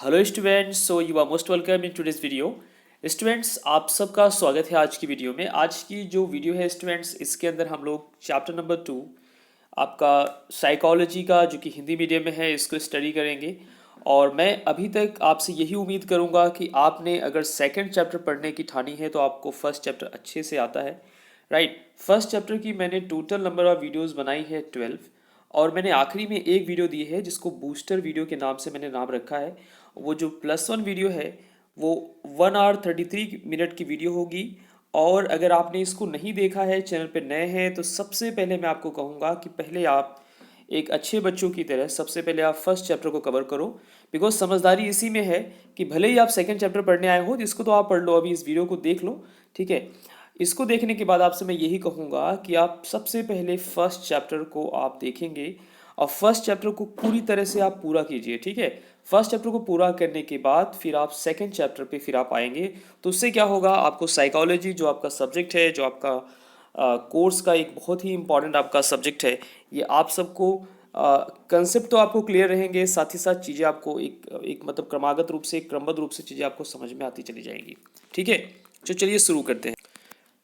Hello students, so you are most welcome in today's video. Students, आप सबका स्वागत है आज की वीडियो में। आज की जो वीडियो है स्टूडेंट्स, इसके अंदर हम लोग चैप्टर नंबर 2 आपका साइकोलॉजी का, जो कि हिंदी मीडियम में है, इसको स्टडी करेंगे। और मैं अभी तक आपसे यही उम्मीद करूंगा कि आपने अगर सेकंड चैप्टर पढ़ने की ठानी है तो आपको फर्स्ट चैप्टर अच्छे से आता है। राइट, फर्स्ट चैप्टर की मैंने टोटल नंबर ऑफ वीडियोज़ बनाई है 12, और मैंने आखिरी में एक वीडियो दी है जिसको बूस्टर वीडियो के नाम से मैंने नाम रखा है। वो जो +1 वीडियो है वो 1 hour 33 minute की वीडियो होगी। और अगर आपने इसको नहीं देखा है, चैनल पे नए हैं, तो सबसे पहले मैं आपको कहूँगा कि पहले आप एक अच्छे बच्चों की तरह सबसे पहले आप फर्स्ट चैप्टर को कवर करो। बिकॉज समझदारी इसी में है कि भले ही आप सेकंड चैप्टर पढ़ने आए हो, इसको तो आप पढ़ लो, अभी इस वीडियो को देख लो। ठीक है, इसको देखने के बाद आपसे मैं यही कहूँगा कि आप सबसे पहले फर्स्ट चैप्टर को आप देखेंगे और फर्स्ट चैप्टर को पूरी तरह से आप पूरा कीजिए। ठीक है, फर्स्ट चैप्टर को पूरा करने के बाद फिर आप सेकंड चैप्टर पे फिर आप आएंगे। तो उससे क्या होगा, आपको साइकोलॉजी जो आपका सब्जेक्ट है, जो आपका कोर्स का एक बहुत ही इम्पॉर्टेंट आपका सब्जेक्ट है, ये आप सबको कंसेप्ट तो आपको क्लियर रहेंगे, साथ ही साथ चीज़ें आपको एक मतलब क्रमागत रूप से, एक क्रमबद्ध रूप से चीज़ें आपको समझ में आती चली जाएंगी। ठीक है, तो चलिए शुरू करते हैं।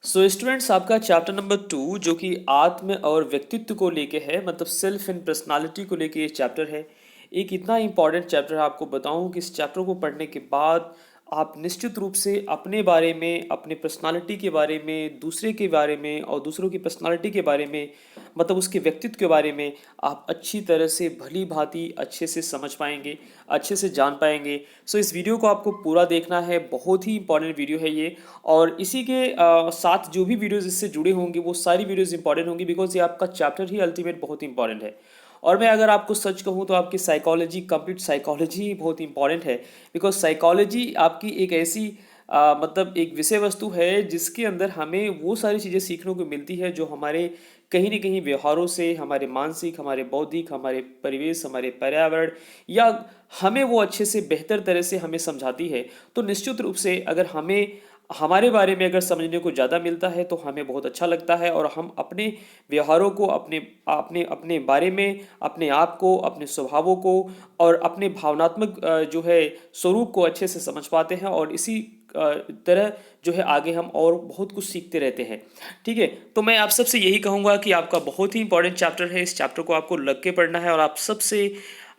सो स्टूडेंट्स, आपका चैप्टर नंबर 2 जो कि आत्म और व्यक्तित्व को लेके है, मतलब सेल्फ एंड पर्सनालिटी को लेके ये चैप्टर है। एक इतना इंपॉर्टेंट चैप्टर है, आपको बताऊं कि इस चैप्टर को पढ़ने के बाद आप निश्चित रूप से अपने बारे में, अपने पर्सनालिटी के बारे में, दूसरे के बारे में और दूसरों की पर्सनालिटी के बारे में, मतलब उसके व्यक्तित्व के बारे में आप अच्छी तरह से, भली भांति अच्छे से समझ पाएंगे, अच्छे से जान पाएंगे। सो इस वीडियो को आपको पूरा देखना है, बहुत ही इंपॉर्टेंट वीडियो है ये। और इसी के साथ जो भी वीडियोज़ इससे जुड़े होंगे वो सारी वीडियोज़ इंपॉर्टेंट होंगी, बिकॉज ये आपका चैप्टर ही अल्टीमेट बहुत इंपॉर्टेंट है। और मैं अगर आपको सच कहूँ तो आपकी साइकोलॉजी, कंप्लीट साइकोलॉजी ही बहुत इंपॉर्टेंट है। बिकॉज साइकोलॉजी आपकी एक ऐसी मतलब एक विषय वस्तु है जिसके अंदर हमें वो सारी चीज़ें सीखने को मिलती है जो हमारे कहीं न कहीं व्यवहारों से, हमारे मानसिक, हमारे बौद्धिक, हमारे परिवेश, हमारे पर्यावरण, या हमें वो अच्छे से बेहतर तरह से हमें समझाती है। तो निश्चित रूप से अगर हमें हमारे बारे में अगर समझने को ज़्यादा मिलता है तो हमें बहुत अच्छा लगता है, और हम अपने व्यवहारों को, अपने अपने अपने बारे में, अपने आप को, अपने स्वभावों को और अपने भावनात्मक जो है स्वरूप को अच्छे से समझ पाते हैं। और इसी तरह जो है आगे हम और बहुत कुछ सीखते रहते हैं। ठीक है, तो मैं आप सबसे यही कहूँगा कि आपका बहुत ही इंपॉर्टेंट चैप्टर है, इस चैप्टर को आपको लग के पढ़ना है। और आप सबसे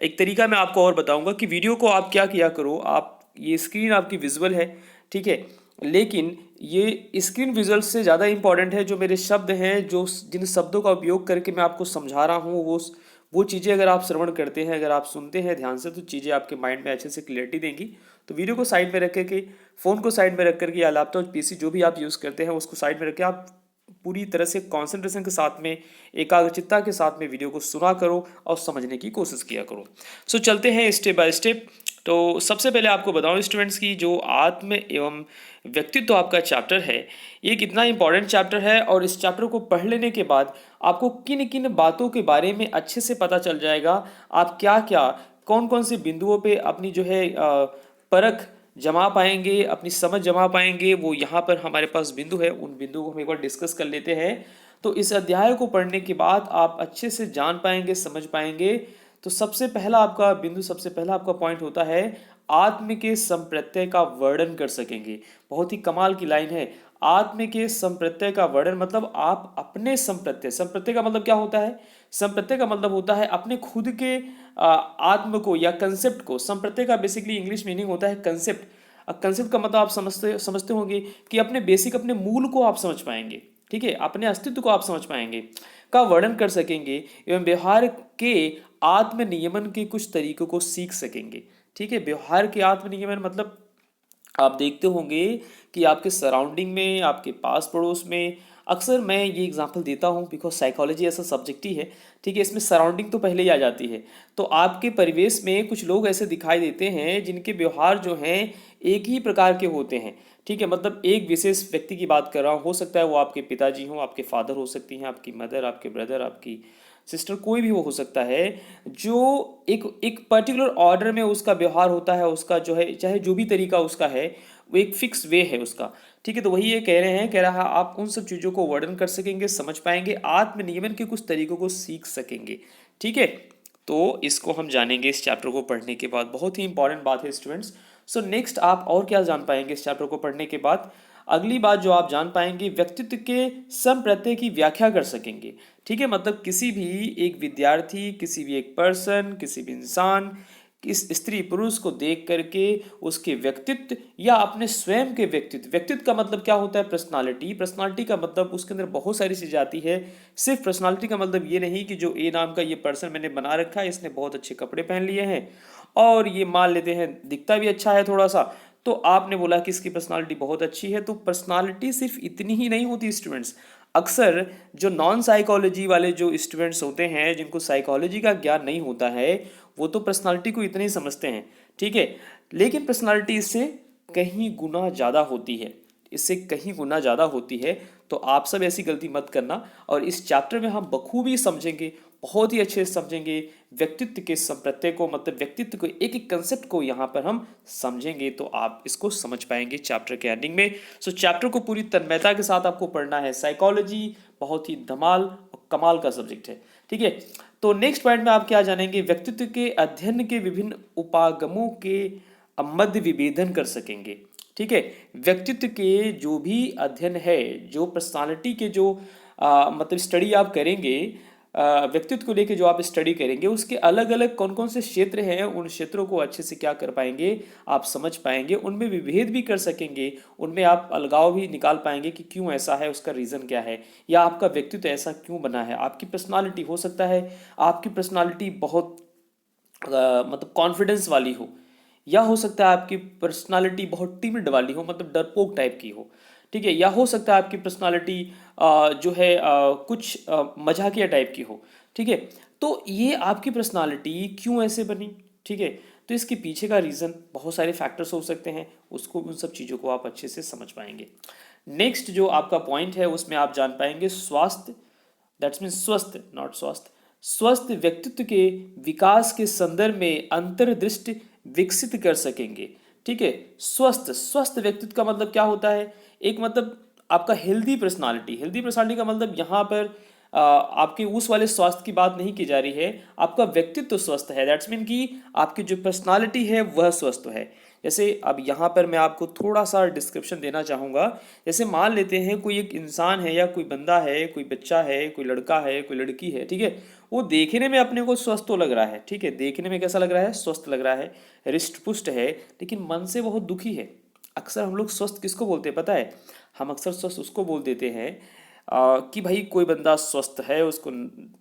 एक तरीका मैं आपको और बताऊंगा कि वीडियो को आप क्या किया करो, आप ये स्क्रीन आपकी विजुअल है, ठीक है, लेकिन ये स्क्रीन विजुअल से ज़्यादा इंपॉर्टेंट है जो मेरे शब्द हैं, जो जिन शब्दों का उपयोग करके मैं आपको समझा रहा हूँ, वो चीज़ें अगर आप श्रवण करते हैं, अगर आप सुनते हैं ध्यान से, तो चीज़ें आपके माइंड में अच्छे से क्लियरिटी देंगी। तो वीडियो को साइड में रख करके, फ़ोन को साइड में रख करके, या लैपटॉप पीसी जो भी आप यूज़ करते हैं उसको साइड में रख के आप पूरी तरह से कंसंट्रेशन के साथ में, एकाग्रचित्ता के साथ में वीडियो को सुना करो और समझने की कोशिश किया करो। सो चलते हैं स्टेप बाय स्टेप। तो सबसे पहले आपको बताऊं स्टूडेंट्स की जो आत्म एवं व्यक्तित्व आपका चैप्टर है, ये कितना इंपॉर्टेंट चैप्टर है। और इस चैप्टर को पढ़ लेने के बाद आपको किन किन बातों के बारे में अच्छे से पता चल जाएगा, आप क्या क्या, कौन कौन से बिंदुओं पे अपनी जो है परख जमा पाएंगे, अपनी समझ जमा पाएंगे। वो यहाँ पर हमारे पास बिंदु है, उन बिंदुओं को हम एक बार डिस्कस कर लेते हैं। तो इस अध्याय को पढ़ने के बाद आप अच्छे से जान पाएंगे, समझ पाएंगे। तो सबसे पहला आपका बिंदु, सबसे पहला आपका पॉइंट होता है आत्म के संप्रत्यय का वर्णन कर सकेंगे। बहुत ही कमाल की लाइन है, आत्म के संप्रत्यय का वर्णन, मतलब आप अपने संप्रत्यय, संप्रत्यय का मतलब क्या होता है, संप्रत्यय का मतलब होता है अपने खुद के आत्म को या कंसेप्ट को। संप्रत्यय का बेसिकली इंग्लिश मीनिंग होता है कंसेप्ट। कंसेप्ट का मतलब आप समझते समझते होंगे कि अपने बेसिक, अपने मूल को आप समझ पाएंगे, ठीक है, अपने अस्तित्व को आप समझ पाएंगे, का वर्णन कर सकेंगे, एवं व्यवहार के आत्म नियमन के कुछ तरीकों को सीख सकेंगे। ठीक है, व्यवहार के आत्म नियमन मतलब आप देखते होंगे कि आपके सराउंडिंग में, आपके पास पड़ोस में, अक्सर मैं ये एग्जांपल देता हूँ बिकॉज साइकोलॉजी ऐसा सब्जेक्ट ही है। ठीक है, इसमें सराउंडिंग तो पहले ही आ जाती है। तो आपके परिवेश में कुछ लोग ऐसे दिखाई देते हैं जिनके व्यवहार जो हैं एक ही प्रकार के होते हैं। ठीक है, मतलब एक विशेष व्यक्ति की बात कर रहा हूँ, हो सकता है वो आपके पिताजी हों, आपके फादर हो सकती हैं, आपकी मदर, आपके ब्रदर, आपकी सिस्टर, कोई भी वो हो सकता है, जो एक एक पर्टिकुलर ऑर्डर में उसका व्यवहार होता है, उसका जो है, चाहे जो भी तरीका उसका है, वो एक फिक्स वे है उसका। ठीक है, तो वही ये कह रहे हैं, कह रहा है आप उन सब चीज़ों को वर्णन कर सकेंगे, समझ पाएंगे, आत्म नियमन के कुछ तरीकों को सीख सकेंगे। ठीक है, तो इसको हम जानेंगे इस चैप्टर को पढ़ने के बाद। बहुत ही इंपॉर्टेंट बात है स्टूडेंट्स। सो नेक्स्ट आप और क्या जान पाएंगे इस चैप्टर को पढ़ने के बाद? अगली बात जो आप जान पाएंगे, व्यक्तित्व के सम प्रत्यय की व्याख्या कर सकेंगे। ठीक है, मतलब किसी भी एक विद्यार्थी, किसी भी एक पर्सन, किसी भी इंसान, किस स्त्री पुरुष को देख करके उसके व्यक्तित्व या अपने स्वयं के व्यक्तित्व का मतलब क्या होता है? पर्सनालिटी का मतलब उसके अंदर बहुत सारी चीजें आती है। सिर्फ पर्सनालिटी का मतलब ये नहीं कि जो ए नाम का ये पर्सन मैंने बना रखा है, इसने बहुत अच्छे कपड़े पहन लिए हैं और ये मान लेते हैं दिखता भी अच्छा है थोड़ा सा, तो आपने बोला कि इसकी पर्सनालिटी बहुत अच्छी है। तो पर्सनालिटी सिर्फ इतनी ही नहीं होती स्टूडेंट्स। अक्सर जो नॉन साइकोलॉजी वाले जो स्टूडेंट्स होते हैं, जिनको साइकोलॉजी का ज्ञान नहीं होता है, वो तो पर्सनालिटी को इतने ही समझते हैं। ठीक है, लेकिन पर्सनालिटी इससे कहीं गुना ज़्यादा होती है, इससे कहीं गुना ज़्यादा होती है। तो आप सब ऐसी गलती मत करना। और इस चैप्टर में हम बखूबी समझेंगे, बहुत ही अच्छे से समझेंगे व्यक्तित्व के संप्रत्यय को, मतलब व्यक्तित्व को एक एक कंसेप्ट को यहाँ पर हम समझेंगे, तो आप इसको समझ पाएंगे चैप्टर के एंडिंग में। सो चैप्टर को पूरी तन्मयता के साथ आपको पढ़ना है। साइकोलॉजी बहुत ही धमाल और कमाल का सब्जेक्ट है। ठीक है, तो नेक्स्ट पॉइंट में आप क्या जानेंगे? व्यक्तित्व के अध्ययन के विभिन्न उपागमों के मध्य विभेदन कर सकेंगे। ठीक है, व्यक्तित्व के जो भी अध्ययन है, जो पर्सनालिटी के जो मतलब स्टडी आप करेंगे, व्यक्तित्व को लेके जो आप स्टडी करेंगे, उसके अलग अलग कौन कौन से क्षेत्र हैं, उन क्षेत्रों को अच्छे से क्या कर पाएंगे, आप समझ पाएंगे, उनमें विभेद भी कर सकेंगे, उनमें आप अलगाव भी निकाल पाएंगे कि क्यों ऐसा है, उसका रीज़न क्या है, या आपका व्यक्तित्व ऐसा क्यों बना है। आपकी पर्सनालिटी हो सकता है आपकी पर्सनालिटी बहुत मतलब कॉन्फिडेंस वाली हो, या हो सकता है आपकी पर्सनालिटी बहुत टिमिड वाली हो, मतलब डरपोक टाइप की हो। ठीक है, या हो सकता है आपकी पर्सनालिटी जो है कुछ मजाकिया टाइप की हो। ठीक है, तो ये आपकी पर्सनालिटी क्यों ऐसे बनी? ठीक है, तो इसके पीछे का रीज़न बहुत सारे फैक्टर्स हो सकते हैं, उसको उन सब चीज़ों को आप अच्छे से समझ पाएंगे। नेक्स्ट जो आपका पॉइंट है उसमें आप जान पाएंगे स्वास्थ्य, दैट्स मीन स्वस्थ, नॉट स्वास्थ्य, स्वस्थ व्यक्तित्व के विकास के संदर्भ में अंतर्दृष्टि विकसित कर सकेंगे। ठीक है, स्वस्थ व्यक्तित्व का मतलब क्या होता है? एक मतलब आपका हेल्दी पर्सनालिटी का मतलब यहाँ पर आपके उस वाले स्वास्थ्य की बात नहीं की जा रही है, आपका व्यक्तित्व स्वस्थ है। दैट्स मीन कि आपकी जो पर्सनालिटी है वह स्वस्थ है। जैसे अब यहाँ पर मैं आपको थोड़ा सा डिस्क्रिप्शन देना चाहूँगा। जैसे मान लेते हैं कोई एक इंसान है, या कोई बंदा है, कोई बच्चा है, कोई लड़का है, कोई लड़की है। ठीक है, वो देखने में अपने को स्वस्थ तो लग रहा है। ठीक है, देखने में कैसा लग रहा है? स्वस्थ लग रहा है, हृष्ट पुष्ट है, लेकिन मन से बहुत दुखी है। अक्सर हम लोग स्वस्थ किसको बोलते हैं पता है? हम अक्सर स्वस्थ उसको बोल देते हैं कि भाई कोई बंदा स्वस्थ है, उसको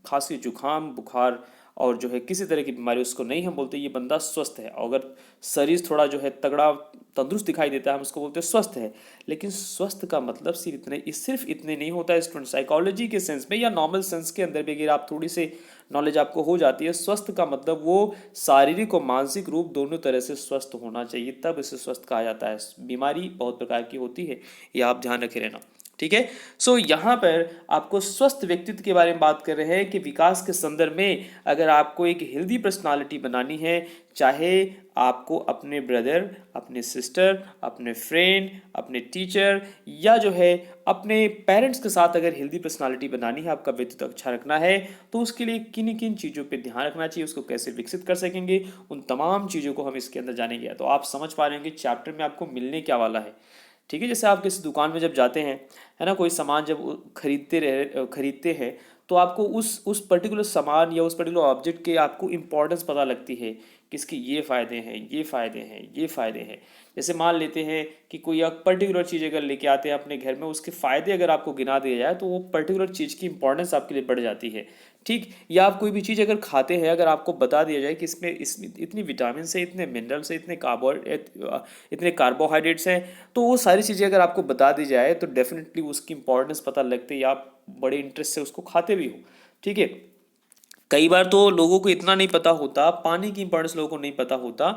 खांसी जुकाम बुखार और जो है किसी तरह की बीमारी उसको नहीं, हम बोलते हैं ये बंदा स्वस्थ है। और अगर शरीर थोड़ा जो है तगड़ा तंदुरुस्त दिखाई देता है, हम उसको बोलते हैं स्वस्थ है। लेकिन स्वस्थ का मतलब सिर्फ इतने नहीं होता है स्टूडेंट। साइकोलॉजी के सेंस में या नॉर्मल सेंस के अंदर भी अगर आप थोड़ी सी नॉलेज आपको हो जाती है, स्वस्थ का मतलब वो शारीरिक और मानसिक रूप दोनों तरह से स्वस्थ होना चाहिए, तब इसे स्वस्थ कहा जाता है। बीमारी बहुत प्रकार की होती है, ये आप ध्यान रखे रहना। ठीक है, सो यहाँ पर आपको स्वस्थ व्यक्तित्व के बारे में बात कर रहे हैं कि विकास के संदर्भ में अगर आपको एक हेल्दी पर्सनालिटी बनानी है, चाहे आपको अपने ब्रदर, अपने सिस्टर, अपने फ्रेंड, अपने टीचर, या जो है अपने पेरेंट्स के साथ अगर हेल्दी पर्सनालिटी बनानी है, आपका व्यक्तित्व अच्छा रखना है, तो उसके लिए किन किन चीज़ों पे ध्यान रखना चाहिए, उसको कैसे विकसित कर सकेंगे, उन तमाम चीज़ों को हम इसके अंदर जानेंगे। तो आप समझ पा रहे हैं कि चैप्टर में आपको मिलने क्या वाला है। ठीक है, जैसे आप किसी दुकान में जब जाते हैं, है ना, कोई सामान जब खरीदते हैं, तो आपको उस पर्टिकुलर सामान या उस पर्टिकुलर ऑब्जेक्ट के आपको इम्पोर्टेंस पता लगती है कि इसके ये फ़ायदे हैं, ये फ़ायदे हैं, ये फ़ायदे हैं। जैसे मान लेते हैं कि कोई एक पर्टिकुलर चीज़ अगर लेके आते हैं अपने घर में, उसके फ़ायदे अगर आपको गिना दिया जाए, तो वो पर्टिकुलर चीज़ की इंपॉर्टेंस आपके लिए बढ़ जाती है। ठीक, या आप कोई भी चीज़ अगर खाते हैं, अगर आपको बता दिया जाए कि इसमें इतनी विटामिन से, इतने मिनरल्स है, इतने कार्बोहाइड्रेट्स हैं, तो वो सारी चीज़ें अगर आपको बता दी जाए तो डेफिनेटली उसकी इंपॉर्टेंस पता लगते ही आप बड़े इंटरेस्ट से उसको खाते भी हो। ठीक है, कई बार तो लोगों को इतना नहीं पता होता, पानी की इंपॉर्टेंस लोगों को नहीं पता होता,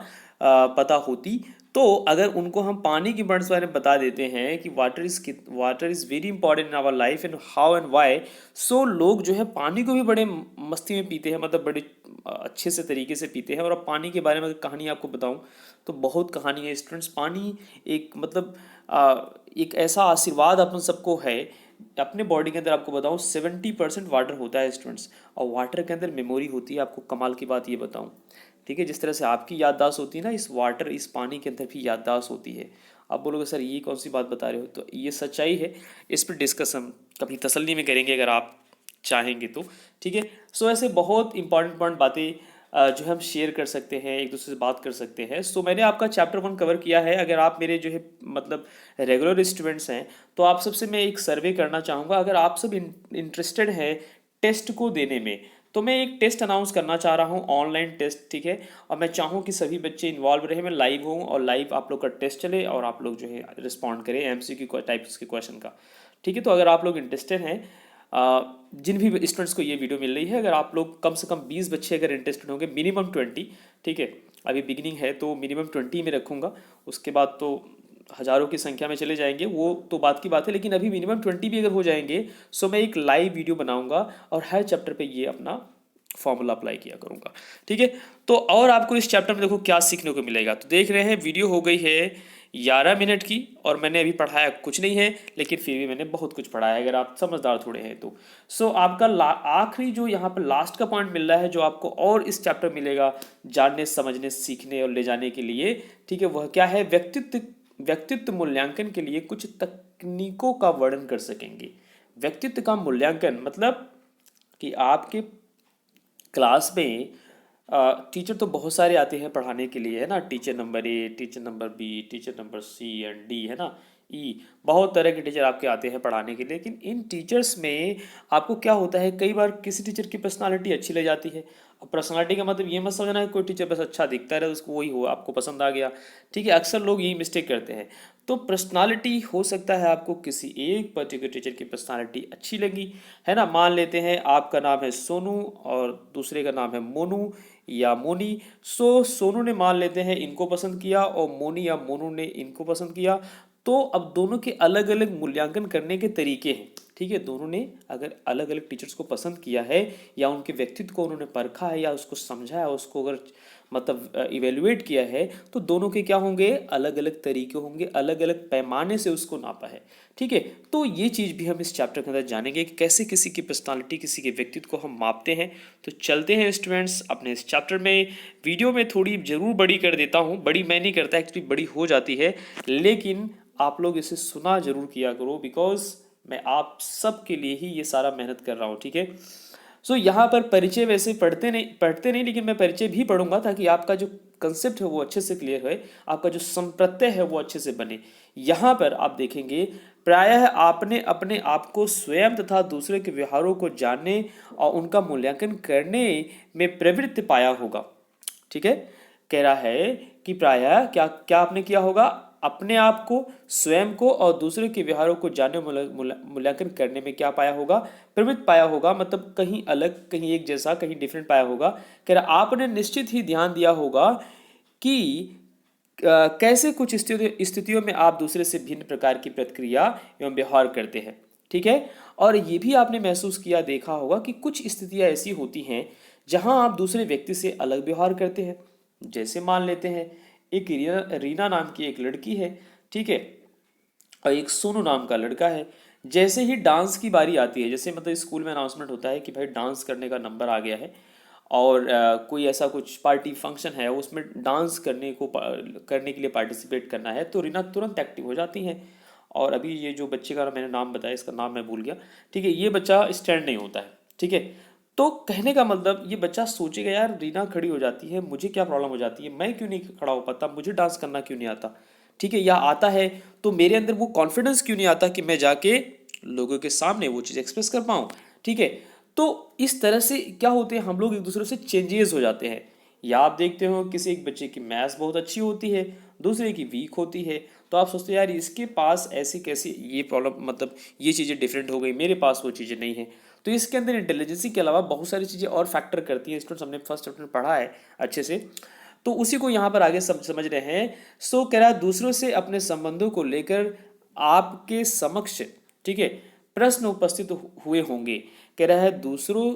पता होती, तो अगर उनको हम पानी की इंपॉर्टेंस बारे में बता देते हैं कि water is very important in our life and how and why, so लोग जो है पानी को भी बड़े मस्ती में पीते हैं, मतलब बड़े अच्छे से तरीके से पीते हैं। और अब पानी के बारे में अगर कहानी आपको बताऊं तो बहुत कहानी है स्टूडेंट्स। पानी एक मतलब एक ऐसा आशीर्वाद अपन सबको है अपने बॉडी के अंदर आपको बताऊं 70% वाटर होता है स्टूडेंट्स, और वाटर के अंदर मेमोरी होती है। आपको कमाल की बात ये बताऊं, ठीक है, जिस तरह से आपकी याददाश्त होती है ना, इस वाटर इस पानी के अंदर भी याददाश्त होती है। आप बोलोगे सर ये कौन सी बात बता रहे हो, तो ये सच्चाई है। इस पर डिस्कस हम कभी तसल्ली में करेंगे अगर आप चाहेंगे तो, ठीक है। सो ऐसे बहुत इंपॉर्टेंट बातें जो हम शेयर कर सकते हैं, एक दूसरे से बात कर सकते हैं। सो मैंने आपका चैप्टर 1 कवर किया है। अगर आप मेरे जो है मतलब रेगुलर स्टूडेंट्स हैं, तो आप सबसे मैं एक सर्वे करना चाहूँगा। अगर आप सब इंटरेस्टेड हैं टेस्ट को देने में, तो मैं एक टेस्ट अनाउंस करना चाह रहा हूँ, ऑनलाइन टेस्ट, ठीक है। और मैं चाहूँ कि सभी बच्चे इन्वॉल्व रहे, मैं लाइव हूँ और लाइव आप लोग का टेस्ट चले और आप लोग जो है रिस्पॉन्ड करें MCQ टाइप्स के क्वेश्चन का, ठीक है। तो अगर आप लोग इंटरेस्टेड हैं, जिन भी स्टूडेंट्स को ये वीडियो मिल रही है, अगर आप लोग कम से कम 20 बच्चे अगर इंटरेस्टेड होंगे, मिनिमम 20, ठीक है। अभी बिगिनिंग है तो मिनिमम 20 में रखूँगा, उसके बाद तो हज़ारों की संख्या में चले जाएंगे, वो तो बात की बात है। लेकिन अभी मिनिमम 20 भी अगर हो जाएंगे, सो मैं एक लाइव वीडियो बनाऊंगा और हर चैप्टर पे ये अपना फॉर्मूला अप्लाई किया करूंगा, ठीक है। तो और आपको इस चैप्टर में देखो क्या सीखने को मिलेगा। तो देख रहे हैं वीडियो हो गई है 11 मिनट की, और मैंने अभी पढ़ाया कुछ नहीं है, लेकिन फिर भी मैंने बहुत कुछ पढ़ाया है, अगर आप समझदार थोड़े हैं तो। सो आपका आखिरी जो यहाँ पर लास्ट का पॉइंट मिल रहा है, जो आपको और इस चैप्टर मिलेगा जानने, समझने, सीखने और ले जाने के लिए, ठीक है, वह क्या है? व्यक्तित्व मूल्यांकन के लिए कुछ तकनीकों का वर्णन कर सकेंगे। व्यक्तित्व का मूल्यांकन मतलब कि आपके क्लास में टीचर तो बहुत सारे आते हैं पढ़ाने के लिए, है ना। Teacher number A, teacher number B, teacher number C and D, है ना, E। बहुत तरह के टीचर आपके आते हैं पढ़ाने के लिए। लेकिन इन टीचर्स में आपको क्या होता है, कई बार किसी टीचर की पर्सनालिटी अच्छी लग जाती है। अब पर्सनालिटी का मतलब ये मत समझना है कोई टीचर बस अच्छा दिखता है उसको वही हो आपको पसंद आ गया, ठीक है। अक्सर लोग यही मिस्टेक करते हैं। तो पर्सनालिटी हो सकता है आपको किसी एक पर्टिकुलर टीचर की पर्सनालिटी अच्छी लगी, है ना। मान लेते हैं आपका नाम है सोनू और दूसरे का नाम है मोनू या मोनी। सोनू ने मान लेते हैं इनको पसंद किया और मोनी या मोनू ने इनको पसंद किया। तो अब दोनों के अलग अलग मूल्यांकन करने के तरीके हैं, ठीक है। दोनों ने अगर अलग अलग टीचर्स को पसंद किया है, या उनके व्यक्तित्व को उन्होंने परखा है, या उसको समझा है, उसको अगर मतलब इवेल्युएट किया है, तो दोनों के क्या होंगे, अलग अलग तरीके होंगे, अलग अलग पैमाने से उसको नापा है, ठीक है। तो ये चीज़ भी हम इस चैप्टर के अंदर जानेंगे कि कैसे किसी की पर्सनालिटी, किसी के व्यक्तित्व को हम मापते हैं। तो चलते हैं स्टूडेंट्स अपने इस चैप्टर में। वीडियो में थोड़ी ज़रूर बड़ी कर देता हूँ, बड़ी मैं नहीं करता, एक्चुअली बड़ी हो जाती है, लेकिन आप लोग इसे सुना जरूर किया करो, बिकॉज मैं आप सब के लिए ही ये सारा मेहनत कर रहा हूँ, ठीक है। सो यहाँ पर परिचय वैसे पढ़ते नहीं, लेकिन मैं परिचय भी पढ़ूंगा ताकि आपका जो कंसेप्ट है वो अच्छे से क्लियर है, आपका जो संप्रत्यय है वो अच्छे से बने। यहाँ पर आप देखेंगे प्रायः आपने अपने आप को स्वयं तथा दूसरे के व्यवहारों को जानने और उनका मूल्यांकन करने में प्रवृत्त पाया होगा, ठीक है। कह रहा है कि प्रायः क्या क्या आपने किया होगा, अपने आप को, स्वयं को और दूसरे के व्यवहारों को जानने मूल्यांकन करने में क्या पाया होगा, प्रवृत्त पाया होगा। मतलब कहीं अलग, कहीं एक जैसा, कहीं डिफरेंट पाया होगा। कह रहा आपने निश्चित ही ध्यान दिया होगा कि कैसे कुछ स्थितियों में आप दूसरे से भिन्न प्रकार की प्रतिक्रिया एवं व्यवहार करते हैं, ठीक है। और ये भी आपने महसूस किया, देखा होगा कि कुछ स्थितियां ऐसी होती हैं जहां आप दूसरे व्यक्ति से अलग व्यवहार करते हैं। जैसे मान लेते हैं एक रीना नाम की एक लड़की है, ठीक है, और एक सोनू नाम का लड़का है। जैसे ही डांस की बारी आती है, जैसे मतलब स्कूल में अनाउंसमेंट होता है कि भाई डांस करने का नंबर आ गया है, और कोई ऐसा कुछ पार्टी फंक्शन है उसमें डांस करने के लिए पार्टिसिपेट करना है, तो रीना तुरंत एक्टिव हो जाती हैं। और अभी ये जो बच्चे का मैंने नाम बताया, इसका नाम मैं भूल गया, ठीक है, ये बच्चा स्टैंड नहीं होता है, ठीक है। तो कहने का मतलब ये बच्चा सोचेगा यार रीना खड़ी हो जाती है, मुझे क्या प्रॉब्लम हो जाती है, मैं क्यों नहीं खड़ा हो पाता, मुझे डांस करना क्यों नहीं आता, ठीक है। या आता है तो मेरे अंदर वो कॉन्फिडेंस क्यों नहीं आता कि मैं जाके लोगों के सामने वो चीज़ एक्सप्रेस कर पाऊँ, ठीक है। तो इस तरह से क्या होते हैं, हम लोग एक दूसरे से चेंजेस हो जाते हैं। या आप देखते हो किसी एक बच्चे की मैथ्स बहुत अच्छी होती है, दूसरे की वीक होती है, तो आप सोचते हैं यार इसके पास ऐसी कैसी ये प्रॉब्लम, मतलब ये चीज़ें डिफरेंट हो गई, मेरे पास वो चीज़ें नहीं है। तो इसके अंदर इंटेलिजेंसी के अलावा बहुत सारी चीज़ें और फैक्टर करती हैं। स्टूडेंट्स हमने फर्स्ट चैप्टर में पढ़ा है अच्छे से, तो उसी को यहाँ पर आगे समझ रहे हैं। सो कह रहा है दूसरों से अपने संबंधों को लेकर आपके समक्ष, ठीक है, प्रश्न उपस्थित हुए होंगे। कह रहा है दूसरों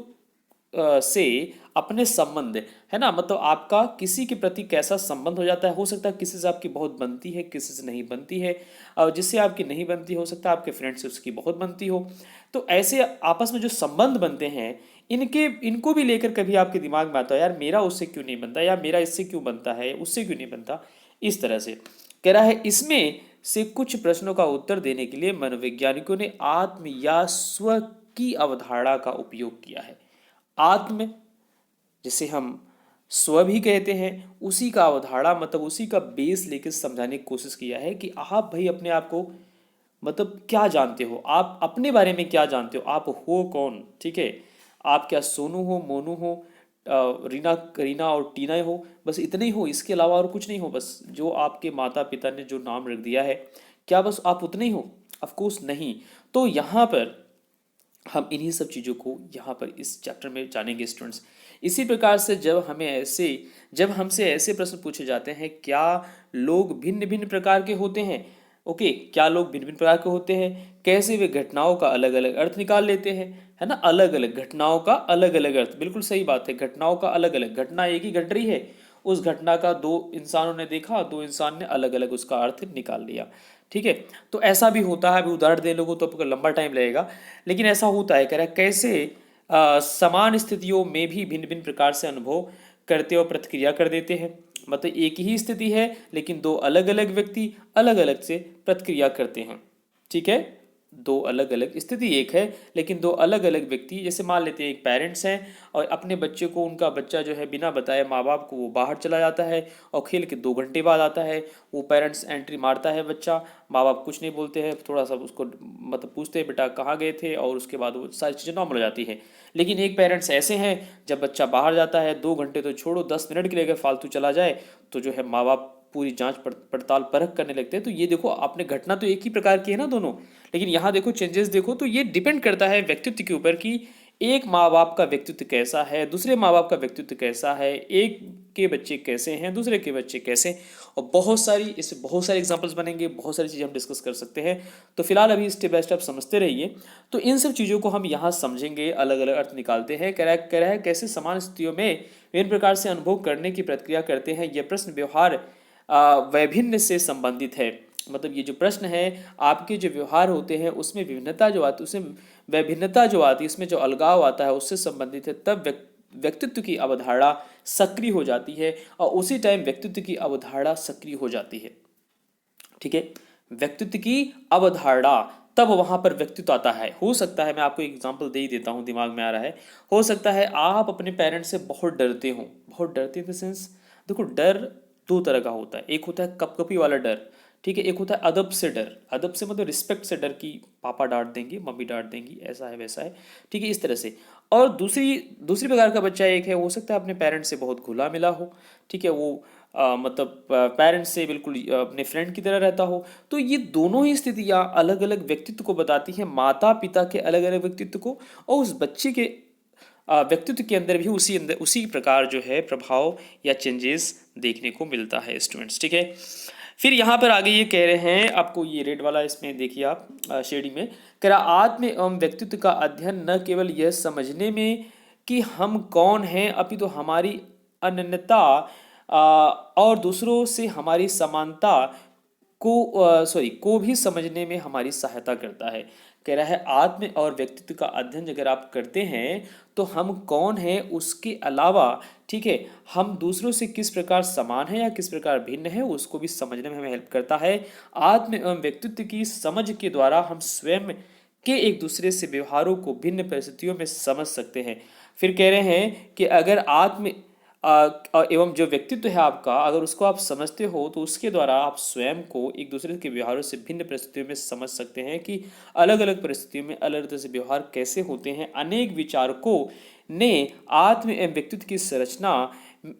से अपने संबंध है ना, मतलब आपका किसी के प्रति कैसा संबंध हो जाता है। हो सकता है किसी से आपकी बहुत बनती है, किसी से नहीं बनती है, और जिससे आपकी नहीं बनती हो सकता है आपके फ्रेंड से उसकी बहुत बनती हो। तो ऐसे आपस में जो संबंध बनते हैं, इनको भी लेकर कभी आपके दिमाग में आता है यार मेरा उससे क्यों नहीं बनता, या मेरा इससे क्यों बनता है, उससे क्यों नहीं बनता। इस तरह से कह रहा है इसमें से कुछ प्रश्नों का उत्तर देने के लिए मनोवैज्ञानिकों ने आत्म या स्व की अवधारणा का उपयोग किया है। आत्म जिसे हम स्व भी कहते हैं, उसी का अवधारणा मतलब उसी का बेस लेके समझाने की कोशिश किया है कि आप भाई अपने आप को मतलब क्या जानते हो, आप अपने बारे में क्या जानते हो, आप हो कौन। ठीक है, आप क्या सोनू हो, मोनू हो, रीना करीना और टीना हो, बस इतने ही हो, इसके अलावा और कुछ नहीं हो। बस जो आपके माता पिता ने जो नाम रख दिया है, क्या बस आप उतने ही हो? ऑफ कोर्स नहीं। तो यहाँ पर हम इन्हीं सब चीज़ों को यहाँ पर इस चैप्टर में जानेंगे स्टूडेंट्स। इसी प्रकार से जब हमसे ऐसे प्रश्न पूछे जाते हैं, क्या लोग भिन्न भिन्न प्रकार के होते हैं? ओके, क्या लोग भिन्न भिन्न प्रकार के होते हैं, कैसे वे घटनाओं का अलग अलग अर्थ निकाल लेते हैं, है ना, अलग अलग घटनाओं का अलग अलग अर्थ, बिल्कुल सही बात है, घटनाओं का अलग अलग, घटना एक ही घट रही है, उस घटना का दो इंसानों ने देखा, दो इंसान ने अलग अलग उसका अर्थ निकाल लिया। ठीक है, तो ऐसा भी होता है। अभी उदाहरण दे लोगों तो आपको लंबा टाइम लगेगा, लेकिन ऐसा होता है। कह रहा है कैसे समान स्थितियों में भी भिन्न भिन्न प्रकार से अनुभव करते और प्रतिक्रिया कर देते हैं। मतलब एक ही स्थिति है लेकिन दो अलग अलग व्यक्ति अलग अलग से प्रतिक्रिया करते हैं। ठीक है, दो अलग अलग स्थिति एक है लेकिन दो अलग अलग व्यक्ति, जैसे मान लेते हैं एक पेरेंट्स हैं और अपने बच्चे को, उनका बच्चा जो है बिना बताए माँ बाप को वो बाहर चला जाता है और खेल के 2 घंटे बाद आता है। वो पेरेंट्स एंट्री मारता है, बच्चा, माँ बाप कुछ नहीं बोलते हैं, थोड़ा सा उसको मतलब पूछते हैं बेटा कहाँ गए थे, और उसके बाद वो सारी चीज़ें नॉर्मल हो जाती है। लेकिन एक पेरेंट्स ऐसे हैं, जब बच्चा बाहर जाता है 2 घंटे तो छोड़ो, 10 मिनट के लिए अगर फालतू चला जाए तो जो है माँ बाप पूरी जांच पड़ताल परख करने लगते हैं। तो ये देखो, आपने घटना तो एक ही प्रकार की है ना दोनों, लेकिन यहाँ देखो चेंजेस देखो। तो ये डिपेंड करता है व्यक्तित्व के ऊपर कि एक माँ बाप का व्यक्तित्व कैसा है, दूसरे माँ बाप का व्यक्तित्व कैसा है, एक के बच्चे कैसे हैं, दूसरे के बच्चे कैसे हैं। और इससे बहुत सारे एग्जांपल्स बनेंगे, बहुत सारी चीज़ें हम डिस्कस कर सकते हैं। तो फिलहाल अभी स्टेप बाय स्टेप समझते रहिए। तो इन सब चीज़ों को हम यहाँ समझेंगे, अलग अलग अर्थ निकालते हैं। कह रहा है कैसे समान स्थितियों में विभिन्न प्रकार से अनुभव करने की प्रतिक्रिया करते हैं। यह प्रश्न व्यवहार वैभिन्न से संबंधित है। मतलब ये जो प्रश्न है, आपके जो व्यवहार होते हैं उसमें विभिन्नता जो आती है, उसमें वैभिन्नता जो आती है, इसमें जो अलगाव आता है उससे संबंधित है। तब व्यक्तित्व की अवधारणा सक्रिय हो जाती है और उसी टाइम व्यक्तित्व की अवधारणा सक्रिय हो जाती है। ठीक है, व्यक्तित्व की अवधारणा, तब वहां पर व्यक्तित्व आता है। हो सकता है, मैं आपको एक एग्जांपल दे ही देता हूं, दिमाग में आ रहा है। हो सकता है आप अपने पेरेंट्स से बहुत डरते हो, बहुत डरते इन द सेंस, देखो डर 2 तरह का होता है। एक होता है कपकपी वाला डर, ठीक है, एक होता है अदब से डर। अदब से मतलब रिस्पेक्ट से डर की पापा डांट देंगे, मम्मी डांट देंगी, ऐसा है वैसा है। ठीक है, इस तरह से। और दूसरी दूसरी प्रकार का बच्चा एक है, हो सकता है अपने पेरेंट्स से बहुत घुला मिला हो। ठीक है, वो मतलब पेरेंट्स से बिल्कुल अपने फ्रेंड की तरह रहता हो। तो ये दोनों ही स्थितियाँ अलग अलग व्यक्तित्व को बताती हैं, माता पिता के अलग अलग व्यक्तित्व को, और उस बच्चे के व्यक्तित्व के अंदर भी उसी प्रकार जो है प्रभाव या चेंजेस देखने को मिलता है स्टूडेंट्स। ठीक है, फिर यहाँ पर आगे ये कह रहे हैं, आपको ये रेड वाला इसमें देखिए आप शेडिंग में, कह रहा आत्म एवं व्यक्तित्व का अध्ययन न केवल यह समझने में कि हम कौन हैं, अपितु हमारी अनन्यता और दूसरों से हमारी समानता को भी समझने में हमारी सहायता करता है। कह रहा है आत्म और व्यक्तित्व का अध्ययन अगर आप करते हैं तो हम कौन हैं उसके अलावा, ठीक है, हम दूसरों से किस प्रकार समान है या किस प्रकार भिन्न है उसको भी समझने में हमें हेल्प करता है। आत्म एवं व्यक्तित्व की समझ के द्वारा हम स्वयं के एक दूसरे से व्यवहारों को भिन्न परिस्थितियों में समझ सकते हैं। फिर कह रहे हैं कि अगर आत्म एवं जो व्यक्तित्व है आपका, अगर उसको आप समझते हो तो उसके द्वारा आप स्वयं को एक दूसरे के व्यवहारों से भिन्न परिस्थितियों में समझ सकते हैं कि अलग अलग परिस्थितियों में अलग अलग तरह से व्यवहार कैसे होते हैं। अनेक विचारकों ने आत्म एवं व्यक्तित्व की संरचना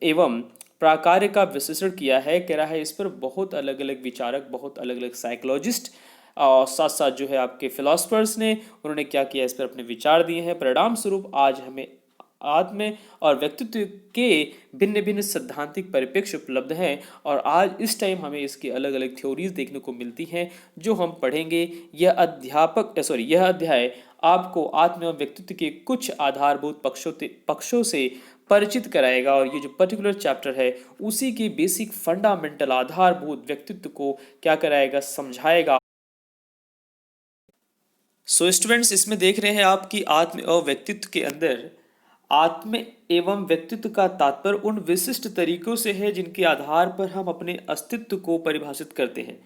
एवं प्राकार्य का विश्लेषण किया है। कह रहा है इस पर बहुत अलग अलग विचारक, बहुत अलग अलग साइकोलॉजिस्ट और साथ साथ जो है आपके फिलोसफर्स ने, उन्होंने क्या किया, इस पर अपने विचार दिए हैं। परिणाम स्वरूप आज हमें आत्म और व्यक्तित्व के भिन्न भिन्न सैद्धांतिक परिप्रेक्ष्य उपलब्ध हैं और आज इस टाइम हमें इसकी अलग अलग थ्योरीज देखने को मिलती हैं जो हम पढ़ेंगे। यह अध्याय आपको आत्म एवं व्यक्तित्व के कुछ आधारभूत पक्षों से परिचित कराएगा और ये जो पर्टिकुलर चैप्टर है उसी के बेसिक फंडामेंटल आधारभूत व्यक्तित्व को क्या कराएगा, समझाएगा। सो स्टूडेंट्स, इसमें देख रहे हैं आप कि आत्म और व्यक्तित्व के अंदर आत्म एवं व्यक्तित्व का तात्पर्य उन विशिष्ट तरीकों से है जिनके आधार पर हम अपने अस्तित्व को परिभाषित करते हैं।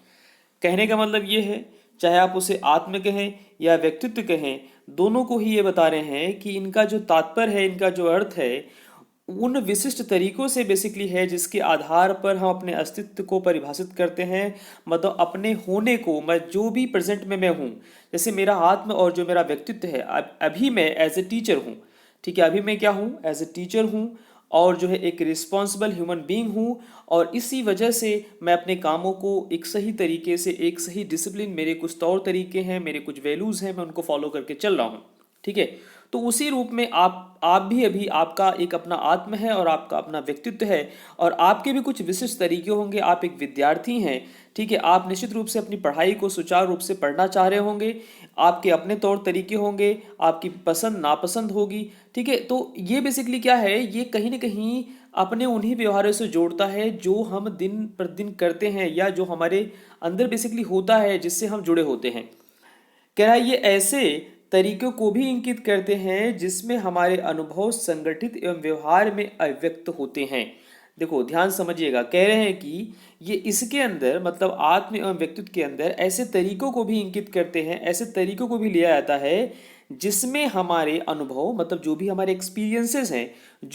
कहने का मतलब ये है, चाहे आप उसे आत्म कहें या व्यक्तित्व कहें, दोनों को ही ये बता रहे हैं कि इनका जो तात्पर्य है, इनका जो अर्थ है, उन विशिष्ट तरीकों से बेसिकली है जिसके आधार पर हम अपने अस्तित्व को परिभाषित करते हैं। मतलब अपने होने को, मैं जो भी प्रेजेंट में मैं हूँ, जैसे मेरा आत्म और जो मेरा व्यक्तित्व है, अभी मैं एज ए टीचर हूँ, ठीक है, अभी मैं क्या हूँ, एज ए टीचर हूँ और जो है एक रिस्पॉन्सिबल ह्यूमन बीइंग हूँ। और इसी वजह से मैं अपने कामों को एक सही तरीके से, एक सही डिसिप्लिन, मेरे कुछ तौर तरीके हैं, मेरे कुछ वैल्यूज़ हैं, मैं उनको फॉलो करके चल रहा हूँ, ठीक है। तो उसी रूप में आप भी अभी आपका एक अपना आत्म है और आपका अपना व्यक्तित्व है और आपके भी कुछ विशिष्ट तरीके होंगे। आप एक विद्यार्थी हैं, ठीक है, आप निश्चित रूप से अपनी पढ़ाई को सुचारू रूप से पढ़ना चाह रहे होंगे, आपके अपने तौर तरीके होंगे, आपकी पसंद नापसंद होगी, ठीक है। तो ये बेसिकली क्या है, ये कहीं ना कहीं अपने उन्हीं व्यवहारों से जोड़ता है जो हम दिन प्रतिदिन करते हैं या जो हमारे अंदर बेसिकली होता है, जिससे हम जुड़े होते हैं। कह रहा है ये ऐसे तरीकों को भी इंकित करते हैं जिसमें हमारे अनुभव संगठित एवं व्यवहार में अव्यक्त होते हैं। देखो ध्यान समझिएगा, कह रहे हैं कि ये इसके अंदर मतलब आत्म एवं व्यक्तित्व के अंदर ऐसे तरीकों को भी इंकित करते हैं, ऐसे तरीकों को भी लिया जाता है जिसमें हमारे अनुभव मतलब जो भी हमारे एक्सपीरियंसेस हैं,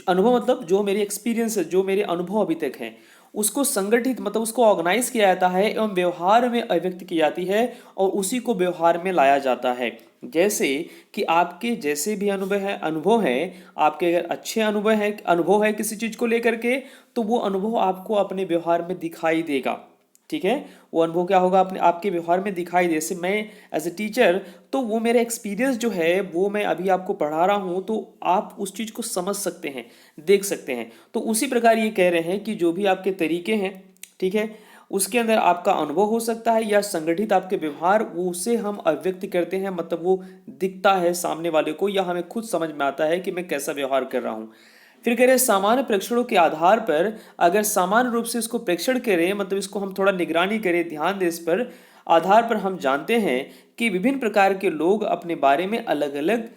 अनुभव मतलब जो मेरे एक्सपीरियंसेस, जो मेरे अनुभव अभी तक हैं, उसको संगठित मतलब उसको ऑर्गेनाइज किया जाता है एवं व्यवहार में अभिव्यक्त की जाती है और उसी को व्यवहार में लाया जाता है। जैसे कि आपके जैसे भी अनुभव है, आपके अगर अच्छे अनुभव है किसी चीज को लेकर के, तो वो अनुभव आपको अपने व्यवहार में दिखाई देगा, ठीक है। वो अनुभव क्या होगा, अपने आपके व्यवहार में दिखाई दे। जैसे मैं एज ए टीचर, तो वो मेरा एक्सपीरियंस जो है वो मैं अभी आपको पढ़ा रहा हूँ, तो आप उस चीज़ को समझ सकते हैं, देख सकते हैं। तो उसी प्रकार ये कह रहे हैं कि जो भी आपके तरीके हैं, ठीक है, उसके अंदर आपका अनुभव हो सकता है या संगठित आपके व्यवहार, वो उसे हम अभिव्यक्त करते हैं, मतलब वो दिखता है सामने वाले को या हमें खुद समझ में आता है कि मैं कैसा व्यवहार कर रहा हूँ। फिर कह रहे सामान्य प्रेक्षणों के आधार पर अगर सामान्य रूप से इसको प्रेक्षण करें, मतलब इसको हम थोड़ा निगरानी करें, ध्यान दें इस पर, आधार पर हम जानते हैं कि विभिन्न प्रकार के लोग अपने बारे में अलग अलग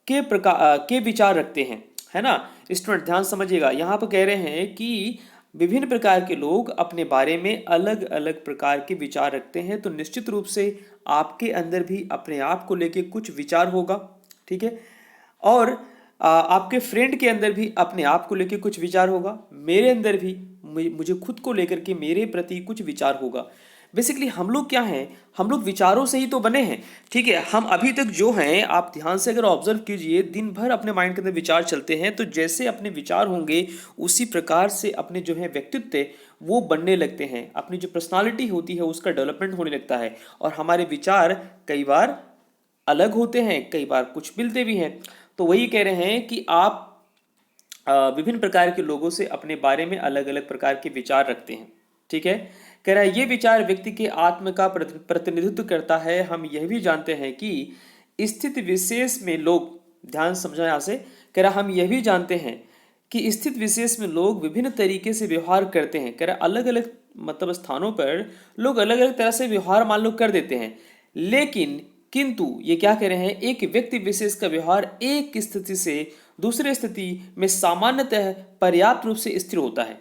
के विचार रखते हैं, है ना। स्टूडेंट ध्यान समझिएगा, यहाँ पर कह रहे हैं कि विभिन्न प्रकार के लोग अपने बारे में अलग अलग प्रकार के विचार रखते हैं। तो निश्चित रूप से आपके अंदर भी अपने आप को लेके कुछ विचार होगा, ठीक है। और आपके फ्रेंड के अंदर भी अपने आप को लेकर कुछ विचार होगा, मेरे अंदर भी मुझे खुद को लेकर के मेरे प्रति कुछ विचार होगा। बेसिकली हम लोग क्या हैं, हम लोग विचारों से ही तो बने हैं, ठीक है। हम अभी तक जो हैं, आप ध्यान से अगर ऑब्जर्व कीजिए, दिन भर अपने माइंड के अंदर विचार चलते हैं, तो जैसे अपने विचार होंगे उसी प्रकार से अपने जो है व्यक्तित्व वो बनने लगते हैं, अपनी जो पर्सनालिटी होती है उसका डेवलपमेंट होने लगता है। और हमारे विचार कई बार अलग होते हैं, कई बार कुछ मिलते भी हैं। तो वही कह रहे हैं कि आप विभिन्न प्रकार के लोगों से अपने बारे में अलग अलग प्रकार के विचार रखते हैं, ठीक है। कह रहा है ये विचार व्यक्ति के आत्म का प्रतिनिधित्व करता है। हम यह भी जानते हैं कि स्थिति विशेष में लोग, ध्यान समझना यहाँ से, कह रहा हम यह भी जानते हैं कि स्थिति विशेष में लोग विभिन्न तरीके से व्यवहार करते हैं। कह रहा अलग अलग मतलब स्थानों पर लोग अलग अलग तरह से व्यवहार मान लो कर देते हैं, लेकिन किंतु ये क्या कह रहे हैं, एक व्यक्ति विशेष का व्यवहार एक स्थिति से दूसरे स्थिति में सामान्यतः पर्याप्त रूप से स्थिर होता है,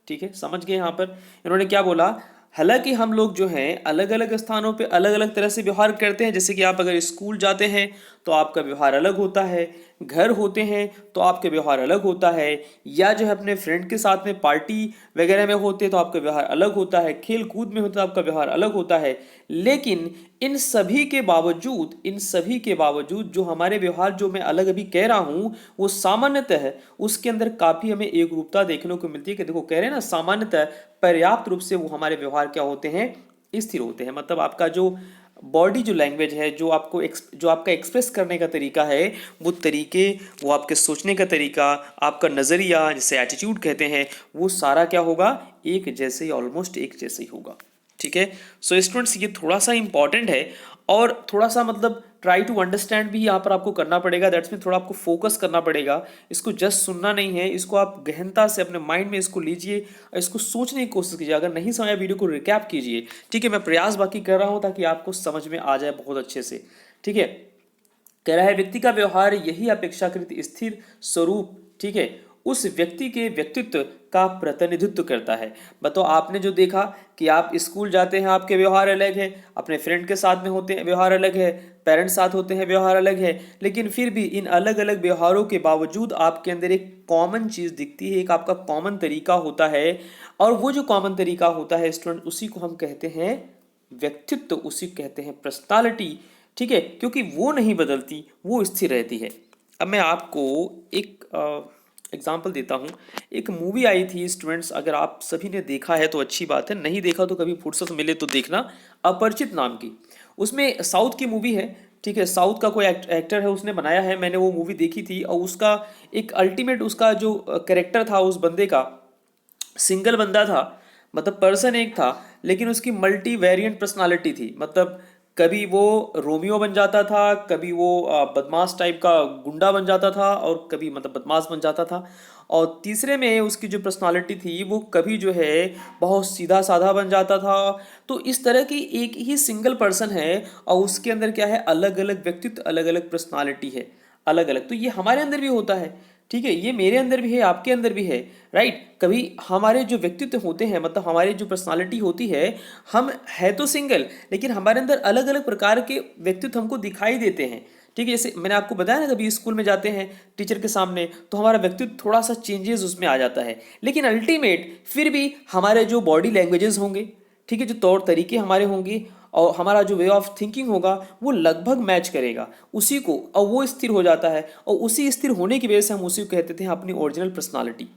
ठीक है। समझ गए यहाँ पर इन्होंने क्या बोला, हालांकि हम लोग जो हैं अलग अलग स्थानों पे अलग अलग तरह से व्यवहार करते हैं। जैसे कि आप अगर स्कूल जाते हैं तो आपका व्यवहार अलग होता है, घर होते हैं तो आपका व्यवहार अलग होता है, या जो है अपने फ्रेंड के साथ में पार्टी वगैरह में होते हैं तो आपका व्यवहार अलग होता है, खेल कूद में होता है तो आपका व्यवहार अलग होता है। लेकिन इन सभी के बावजूद जो हमारे व्यवहार जो मैं अलग अभी कह रहा हूँ, वो सामान्यतः उसके अंदर काफी हमें एक रूपता देखने को मिलती है। कि देखो कह रहे हैं ना, सामान्यतः पर्याप्त रूप से वो हमारे व्यवहार क्या होते हैं, स्थिर होते हैं। मतलब आपका जो बॉडी जो लैंग्वेज है, जो आपका एक्सप्रेस करने का तरीका है, वो तरीके, वो आपके सोचने का तरीका, आपका नज़रिया जिसे एटीट्यूड कहते हैं, वो सारा क्या होगा, एक जैसे ही, ऑलमोस्ट एक जैसे ही होगा, ठीक है। सो स्टूडेंट्स ये थोड़ा सा इंपॉर्टेंट है और थोड़ा सा मतलब ट्राई टू अंडरस्टैंड भी यहाँ पर आपको करना पड़ेगा। दैट्स मीन थोड़ा आपको फोकस करना पड़ेगा। इसको जस्ट सुनना नहीं है, इसको आप गहनता से अपने माइंड में इसको लीजिए और इसको सोचने की कोशिश कीजिए। अगर नहीं समझा वीडियो को रिकैप कीजिए, ठीक है। मैं प्रयास बाकी कर रहा हूँ ताकि आपको समझ में आ जाए बहुत अच्छे से, ठीक है। कह रहा है व्यक्ति का व्यवहार यही अपेक्षाकृत स्थिर स्वरूप, ठीक है, उस व्यक्ति के व्यक्तित्व का प्रतिनिधित्व करता है। बताओ, आपने जो देखा कि आप स्कूल जाते हैं, आपके व्यवहार अलग है, अपने फ्रेंड के साथ में होते हैं व्यवहार अलग है, पेरेंट्स साथ होते हैं व्यवहार अलग है, लेकिन फिर भी इन अलग अलग व्यवहारों के बावजूद आपके अंदर एक कॉमन चीज़ दिखती है, एक आपका कॉमन तरीका होता है। और वो जो कॉमन तरीका होता है स्टूडेंट, उसी को हम कहते हैं व्यक्तित्व, उसी को कहते हैं पर्सनालिटी, ठीक है, क्योंकि वो नहीं बदलती, वो स्थिर रहती है। अब मैं आपको एक एग्जाम्पल देता हूँ। एक मूवी आई थी स्टूडेंट्स, अगर आप सभी ने देखा है तो अच्छी बात है, नहीं देखा तो कभी फुर्सत मिले तो देखना, अपरिचित नाम की। उसमें साउथ की मूवी है, ठीक है, साउथ का कोई एक्टर है, उसने बनाया है। मैंने वो मूवी देखी थी और उसका एक अल्टीमेट, उसका जो कैरेक्टर था उस बंदे का, सिंगल बंदा था, मतलब पर्सन एक था, लेकिन उसकी मल्टी वेरिएंट पर्सनालिटी थी। मतलब कभी वो रोमियो बन जाता था, कभी वो बदमाश टाइप का गुंडा बन जाता था, और कभी मतलब बदमाश बन जाता था। और तीसरे में उसकी जो पर्सनालिटी थी वो कभी जो है बहुत सीधा साधा बन जाता था। तो इस तरह की एक ही सिंगल पर्सन है और उसके अंदर क्या है, अलग अलग व्यक्तित्व, अलग अलग पर्सनालिटी है, अलग अलग। तो ये हमारे अंदर भी होता है, ठीक है, ये मेरे अंदर भी है, आपके अंदर भी है, राइट। कभी हमारे जो व्यक्तित्व होते हैं, मतलब हमारी जो पर्सनालिटी होती है, हम है तो सिंगल, लेकिन हमारे अंदर अलग अलग प्रकार के व्यक्तित्व हमको दिखाई देते हैं, ठीक है। जैसे मैंने आपको बताया ना, कभी स्कूल में जाते हैं टीचर के सामने तो हमारा व्यक्तित्व थोड़ा सा चेंजेस उसमें आ जाता है, लेकिन अल्टीमेट फिर भी हमारे जो बॉडी लैंग्वेजेस होंगे, ठीक है, जो तौर तरीके हमारे होंगे और हमारा जो वे ऑफ थिंकिंग होगा वो लगभग मैच करेगा उसी को, और वो स्थिर हो जाता है। और उसी स्थिर होने की वजह से हम उसी को कहते थे अपनी ओरिजिनल पर्सनालिटी।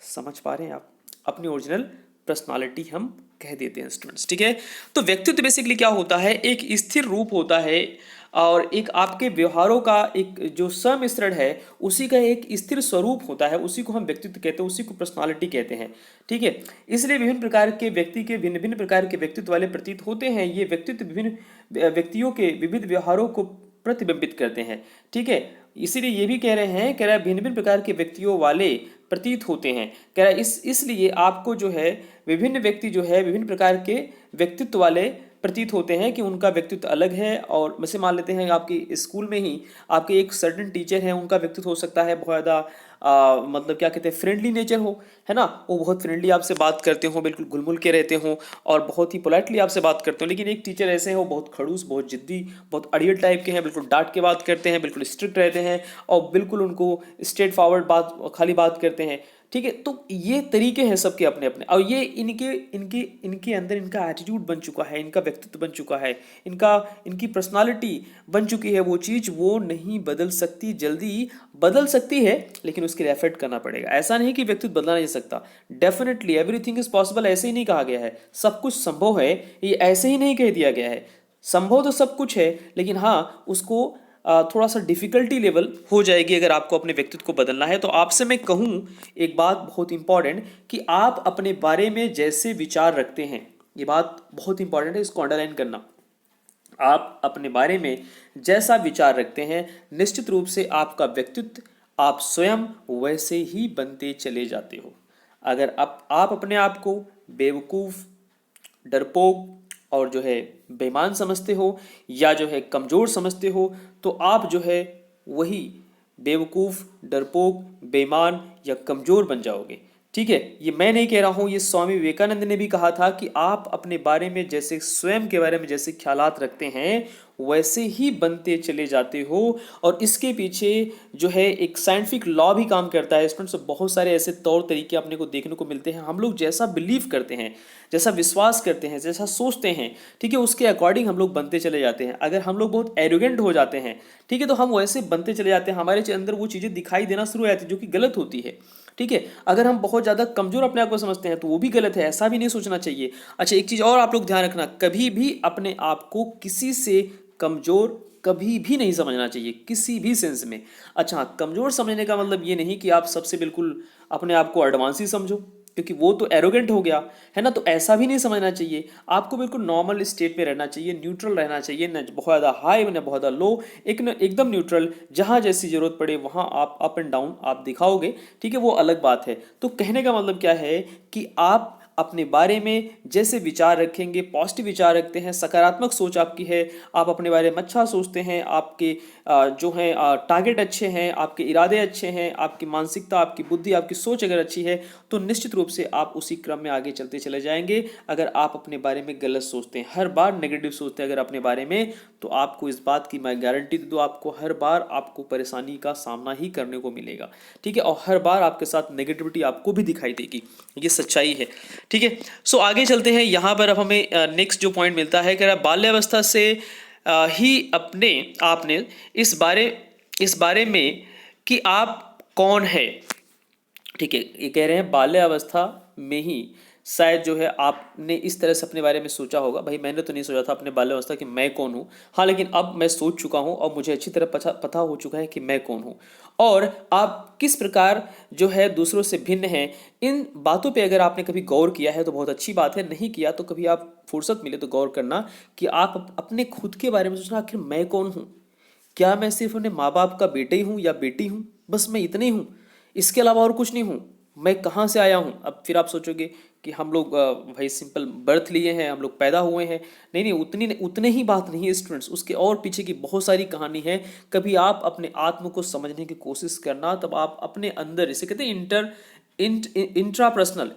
समझ पा रहे हैं आप? अपनी ओरिजिनल पर्सनालिटी हम कह देते हैं स्टूडेंट्स, ठीक है। तो व्यक्तित्व बेसिकली क्या होता है, एक स्थिर रूप होता है और एक आपके व्यवहारों का एक जो सम्मिश्रण है, उसी का एक स्थिर स्वरूप होता है, उसी को हम व्यक्तित्व कहते हैं, उसी को पर्सनालिटी कहते हैं, ठीक है। इसलिए विभिन्न प्रकार के व्यक्ति के भिन्न भिन्न प्रकार के व्यक्तित्व वाले प्रतीत होते हैं। ये व्यक्तित्व विभिन्न व्यक्तियों के विविध व्यवहारों को प्रतिबिंबित करते हैं, ठीक है। इसीलिए ये भी कह रहे हैं, कह रहा है भिन्न भिन्न प्रकार के व्यक्तियों वाले प्रतीत होते हैं। कह रहा है इसलिए आपको जो है विभिन्न व्यक्ति जो है विभिन्न प्रकार के व्यक्तित्व वाले प्रतीत होते हैं कि उनका व्यक्तित्व अलग है। और वैसे मान लेते हैं आपकी स्कूल में ही आपके एक सर्टेन टीचर हैं, उनका व्यक्तित्व हो सकता है बहुत ज़्यादा मतलब क्या कहते हैं, फ्रेंडली नेचर हो, है ना, वो बहुत फ्रेंडली आपसे बात करते हो, बिल्कुल घुलमुल के रहते हो और बहुत ही पोलाइटली आपसे बात करते हो। लेकिन एक टीचर ऐसे हैं, वो बहुत खड़ूस, बहुत जिद्दी, बहुत अड़ियल टाइप के हैं, बिल्कुल डांट के बात करते हैं, बिल्कुल स्ट्रिक्ट रहते हैं और बिल्कुल उनको स्ट्रेट फॉरवर्ड बात, खाली बात करते हैं, ठीक है। तो ये तरीके हैं सबके अपने अपने, और ये इनके इनके इनके अंदर इनका एटीट्यूड बन चुका है, इनका व्यक्तित्व बन चुका है, इनकी पर्सनालिटी बन चुकी है। वो चीज़ वो नहीं बदल सकती, जल्दी बदल सकती है लेकिन उसके लिए एफर्ट करना पड़ेगा। ऐसा नहीं कि व्यक्तित्व बदला नहीं सकता, डेफिनेटली एवरीथिंग इज पॉसिबल, ऐसे ही नहीं कहा गया है, सब कुछ संभव है, ये ऐसे ही नहीं कह दिया गया है। संभव तो सब कुछ है, लेकिन हाँ उसको थोड़ा सा डिफिकल्टी लेवल हो जाएगी अगर आपको अपने व्यक्तित्व को बदलना है। तो आपसे मैं कहूँ एक बात बहुत इंपॉर्टेंट, कि आप अपने बारे में जैसे विचार रखते हैं, ये बात बहुत इंपॉर्टेंट है, इसको अंडरलाइन करना। आप अपने बारे में जैसा विचार रखते हैं, निश्चित रूप से आपका व्यक्तित्व आप स्वयं वैसे ही बनते चले जाते हो। अगर आप अपने आप को बेवकूफ़, डरपोक और जो है बेईमान समझते हो या जो है कमज़ोर समझते हो, तो आप जो है वही बेवकूफ़, डरपोक, बेईमान या कमज़ोर बन जाओगे, ठीक है। ये मैं नहीं कह रहा हूँ, ये स्वामी विवेकानंद ने भी कहा था कि आप अपने बारे में जैसे, स्वयं के बारे में जैसे ख्यालात रखते हैं वैसे ही बनते चले जाते हो। और इसके पीछे जो है एक साइंटिफिक लॉ भी काम करता है स्टूडेंट्स। बहुत सारे ऐसे तौर तरीके अपने को देखने को मिलते हैं, हम लोग जैसा बिलीव करते हैं, जैसा विश्वास करते हैं, जैसा सोचते हैं, ठीक है, उसके अकॉर्डिंग हम लोग बनते चले जाते हैं। अगर हम लोग बहुत एरोगेंट हो जाते हैं, ठीक है, तो हम वैसे बनते चले जाते हैं, हमारे अंदर वो चीज़ें दिखाई देना शुरू हो जाती है जो कि गलत होती है, ठीक है। अगर हम बहुत ज़्यादा कमज़ोर अपने आप को समझते हैं तो वो भी गलत है, ऐसा भी नहीं सोचना चाहिए। अच्छा, एक चीज़ और आप लोग ध्यान रखना, कभी भी अपने आप को किसी से कमज़ोर कभी भी नहीं समझना चाहिए, किसी भी सेंस में। अच्छा, कमज़ोर समझने का मतलब ये नहीं कि आप सबसे बिल्कुल अपने आप को एडवांस ही समझो, क्योंकि वो तो एरोगेंट हो गया है ना। तो ऐसा भी नहीं समझना चाहिए, आपको बिल्कुल नॉर्मल स्टेट में रहना चाहिए, न्यूट्रल रहना चाहिए, न बहुत ज़्यादा हाई न बहुत ज़्यादा लो, एक न एकदम न्यूट्रल। जहाँ जैसी जरूरत पड़े वहाँ आप अप एंड डाउन आप दिखाओगे, ठीक है, वो अलग बात है। तो कहने का मतलब क्या है कि आप अपने बारे में जैसे विचार रखेंगे, पॉजिटिव विचार रखते हैं, सकारात्मक सोच आपकी है, आप अपने बारे में अच्छा सोचते हैं, आपके जो है टारगेट अच्छे हैं, आपके इरादे अच्छे हैं, आपकी मानसिकता, आपकी बुद्धि, आपकी सोच अगर अच्छी है तो निश्चित रूप से आप उसी क्रम में आगे चलते चले जाएंगे। अगर आप अपने बारे में गलत सोचते हैं, हर बार नेगेटिव सोचते हैं अगर अपने बारे में, तो आपको इस बात की मैं गारंटी दे दूँ, आपको हर बार आपको परेशानी का सामना ही करने को मिलेगा, ठीक है, और हर बार आपके साथ नेगेटिविटी आपको भी दिखाई देगी, ये सच्चाई है, ठीक है। सो आगे चलते हैं। यहाँ पर अब हमें नेक्स्ट जो पॉइंट मिलता है कि बाल्यावस्था से ही अपने आपने इस बारे में कि आप कौन है, ठीक है, ये कह रहे हैं बाल्यावस्था में ही शायद जो है आपने इस तरह से अपने बारे में सोचा होगा। भाई मैंने तो नहीं सोचा था अपने बाल्यावस्था कि मैं कौन हूँ, हाँ, लेकिन अब मैं सोच चुका हूँ और मुझे अच्छी तरह पता हो चुका है कि मैं कौन हूँ और आप किस प्रकार जो है दूसरों से भिन्न हैं। इन बातों पे अगर आपने कभी गौर किया है तो बहुत अच्छी बात है, नहीं किया तो कभी आप फुर्सत मिले तो गौर करना कि आप अपने खुद के बारे में सोचना, आखिर मैं कौन हूँ। क्या मैं सिर्फ अपने माँ बाप का बेटे ही हूँ या बेटी हूँ, बस मैं इतने ही हूँ, इसके अलावा और कुछ नहीं हूँ। मैं कहाँ से आया हूँ। अब फिर आप सोचोगे कि हम लोग भाई सिंपल बर्थ लिए हैं, हम लोग पैदा हुए हैं, नहीं नहीं, उतने ही बात नहीं है स्टूडेंट्स, उसके और पीछे की बहुत सारी कहानी है। कभी आप अपने आत्म को समझने की कोशिश करना, तब आप अपने अंदर, इसे कहते हैं इंट्रापर्सनल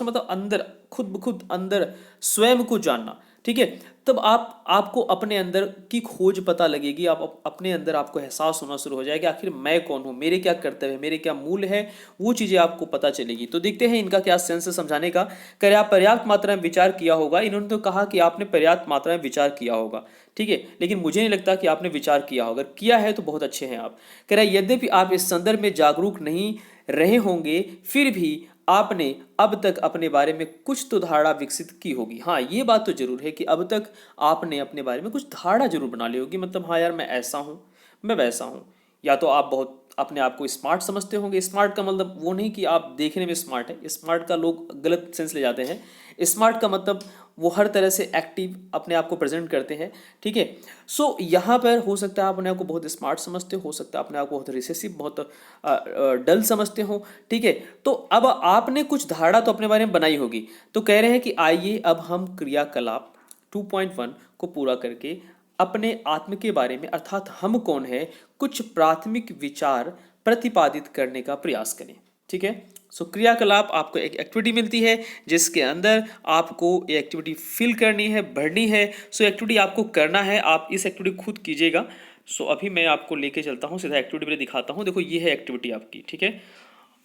मतलब अंदर, खुद ब खुद अंदर स्वयं को जानना, ठीक है। तब आपको अपने अंदर की खोज पता लगेगी, आप अपने अंदर आपको एहसास होना शुरू हो जाएगा, आखिर मैं कौन हूँ, मेरे क्या कर्तव्य है, मेरे क्या मूल्य है, वो चीज़ें आपको पता चलेगी। तो देखते हैं इनका क्या सेंस है समझाने का। कर आप पर्याप्त मात्रा में विचार किया होगा, इन्होंने तो कहा कि आपने पर्याप्त मात्रा में विचार किया होगा, ठीक है, लेकिन मुझे नहीं लगता कि आपने विचार किया होगा। अगर किया है तो बहुत अच्छे हैं आप। कह रहा है यद्यपि आप इस संदर्भ में जागरूक नहीं रहे होंगे, फिर भी आपने अब तक अपने बारे में कुछ तो धारणा विकसित की होगी। हाँ, ये बात तो जरूर है कि अब तक आपने अपने बारे में कुछ धारणा जरूर बना ली होगी, मतलब हाँ यार मैं ऐसा हूँ, मैं वैसा हूँ। या तो आप बहुत अपने आप को स्मार्ट समझते होंगे। स्मार्ट का मतलब वो नहीं कि आप देखने में स्मार्ट है, स्मार्ट का लोग गलत सेंस ले जाते हैं। स्मार्ट का मतलब वो हर तरह से एक्टिव अपने आप को प्रेजेंट करते हैं, ठीक है। सो यहाँ पर हो सकता है आप अपने आप को बहुत स्मार्ट समझते हो सकता है अपने आप को बहुत रिसेसिव, बहुत डल समझते हो, ठीक है। तो अब आपने कुछ धारणा तो अपने बारे में बनाई होगी। तो कह रहे हैं कि आइए अब हम क्रियाकलाप 2.1 को पूरा करके अपने आत्म के बारे में, अर्थात हम कौन है, कुछ प्राथमिक विचार प्रतिपादित करने का प्रयास करें, ठीक है। सो क्रियाकलाप आपको एक एक्टिविटी मिलती है जिसके अंदर आपको ये एक्टिविटी फिल करनी है, भरनी है। सो एक्टिविटी आपको करना है, आप इस एक्टिविटी खुद कीजिएगा। सो अभी मैं आपको लेके चलता हूँ सीधा एक्टिविटी में दिखाता हूँ। देखो ये है एक्टिविटी आपकी, ठीक है,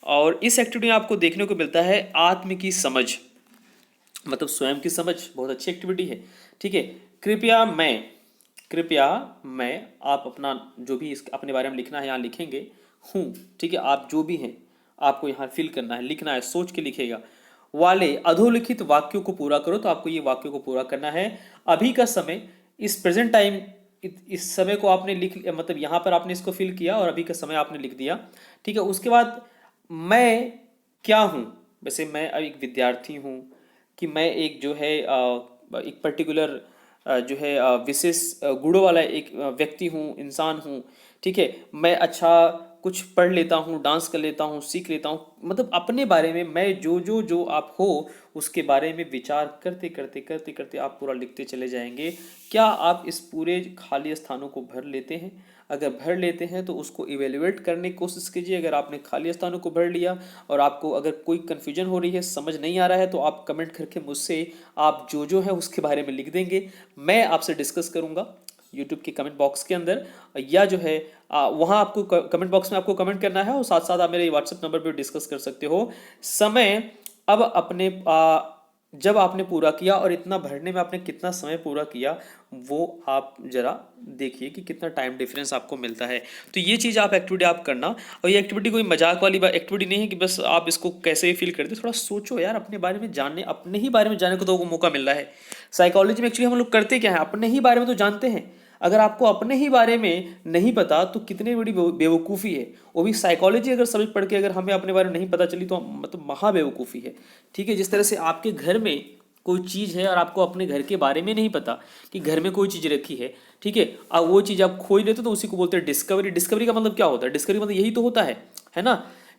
और इस एक्टिविटी में आपको देखने को मिलता है आत्म की समझ, मतलब स्वयं की समझ। बहुत अच्छी एक्टिविटी है, ठीक है। कृपया मैं आप अपना जो भी इस अपने बारे में लिखना है यहाँ लिखेंगे हूँ, ठीक है। आप जो भी हैं आपको यहाँ फिल करना है, लिखना है, सोच के लिखेगा। वाले अधोलिखित वाक्यों को पूरा करो, तो आपको ये वाक्यों को पूरा करना है। अभी का समय, इस प्रेजेंट टाइम, इस समय को आपने लिख, मतलब यहाँ पर आपने इसको फिल किया और अभी का समय आपने लिख दिया, ठीक है। उसके बाद मैं क्या हूँ, वैसे मैं एक विद्यार्थी हूँ, कि मैं एक जो है एक पर्टिकुलर जो है विशेष गुणों वाला एक व्यक्ति हूँ, इंसान हूँ, ठीक है। मैं अच्छा कुछ पढ़ लेता हूँ, डांस कर लेता हूँ, सीख लेता हूँ, मतलब अपने बारे में मैं जो आप हो उसके बारे में विचार करते करते करते करते आप पूरा लिखते चले जाएंगे। क्या आप इस पूरे खाली स्थानों को भर लेते हैं? अगर भर लेते हैं तो उसको इवेल्युएट करने की कोशिश कीजिए। अगर आपने खाली स्थानों को भर लिया और आपको अगर कोई कन्फ्यूजन हो रही है, समझ नहीं आ रहा है, तो आप कमेंट करके मुझसे आप जो है उसके बारे में लिख देंगे। मैं आपसे डिस्कस करूँगा यूट्यूब के कमेंट बॉक्स के अंदर, या जो है वहाँ आपको कमेंट बॉक्स में आपको कमेंट करना है और साथ साथ आप मेरे व्हाट्सएप नंबर पर डिस्कस कर सकते हो। समय अब अपने जब आपने पूरा किया और इतना भरने में आपने कितना समय पूरा किया, वो आप जरा देखिए कि कितना टाइम डिफरेंस आपको मिलता है। तो ये चीज़ आप एक्टिविटी आप करना। और ये एक्टिविटी कोई मजाक वाली एक्टिविटी नहीं है कि बस आप इसको कैसे ही फील करते, थोड़ा सोचो यार अपने बारे में जानने, अपने ही बारे में जानने को तो वो मौका मिल रहा है। साइकोलॉजी में एक्चुअली हम लोग करते क्या है, अपने ही बारे में तो जानते हैं। अगर आपको अपने ही बारे में नहीं पता तो कितनी बड़ी बेवकूफ़ी है। वो भी साइकोलॉजी अगर समझ पढ़ के अगर हमें अपने बारे में नहीं पता चली तो मतलब महा बेवकूफ़ी है। ठीक है, जिस तरह से आपके घर में कोई चीज़ है और आपको अपने घर के बारे में नहीं पता कि घर में कोई चीज़ रखी है, ठीक है, अब वो चीज़ आप खोज लेते हो तो उसी को बोलते हैं डिस्कवरी। डिस्कवरी का मतलब क्या होता है? डिस्कवरी मतलब यही तो होता है ना,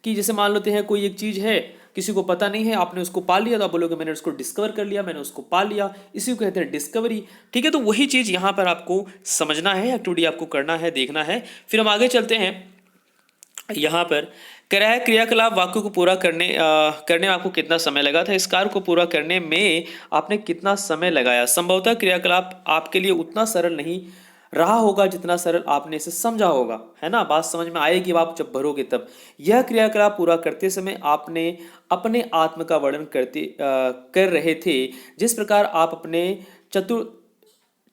कि जैसे मान लेते हैं कोई एक चीज़ है, किसी को पता नहीं है, आपने उसको पा लिया तो आप बोलोगे मैंने उसको डिस्कवर कर लिया, मैंने उसको पा लिया, इसी को कहते हैं डिस्कवरी। ठीक है, तो वही चीज़ यहाँ पर आपको समझना है, एक्टिविटी आपको करना है, देखना है। फिर हम आगे चलते हैं। यहाँ पर क्रय क्रियाकलाप वाक्य को पूरा करने में आपको कितना समय लगा था? इस कार्य को पूरा करने में आपने कितना समय लगाया? संभवतः क्रियाकलाप आपके लिए उतना सरल नहीं रहा होगा जितना सरल आपने इसे समझा होगा, है ना। बात समझ में आएगी आप जब भरोगे तब। यह क्रियाकलाप पूरा करते समय आपने अपने आत्म का वर्णन कर रहे थे, जिस प्रकार आप अपने चतुर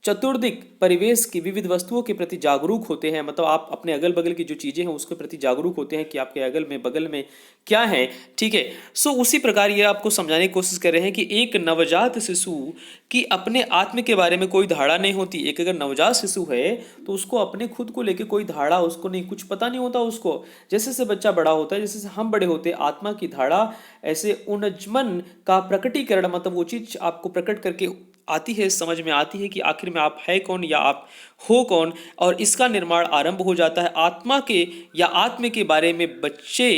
चतुर्दिक परिवेश की विविध वस्तुओं के प्रति जागरूक होते हैं, मतलब आप अपने अगल बगल की जो चीजें हैं उसके प्रति जागरूक होते हैं कि आपके अगल में बगल में क्या है। ठीक है, सो उसी प्रकार ये आपको समझाने की कोशिश कर रहे हैं कि एक नवजात शिशु की अपने आत्म के बारे में कोई धारणा नहीं होती। एक अगर नवजात शिशु है तो उसको अपने खुद को लेकर कोई धारणा उसको नहीं, कुछ पता नहीं होता उसको। जैसे जैसे बच्चा बड़ा होता है, जैसे जैसे हम बड़े होते हैं, आत्मा की धारणा ऐसे उन्नजमन का प्रकटीकरण, मतलब वो चीज आपको प्रकट करके आती है, समझ में आती है कि आखिर में आप है कौन या आप हो कौन, और इसका निर्माण आरंभ हो जाता है। आत्मा के या आत्म के बारे में बच्चे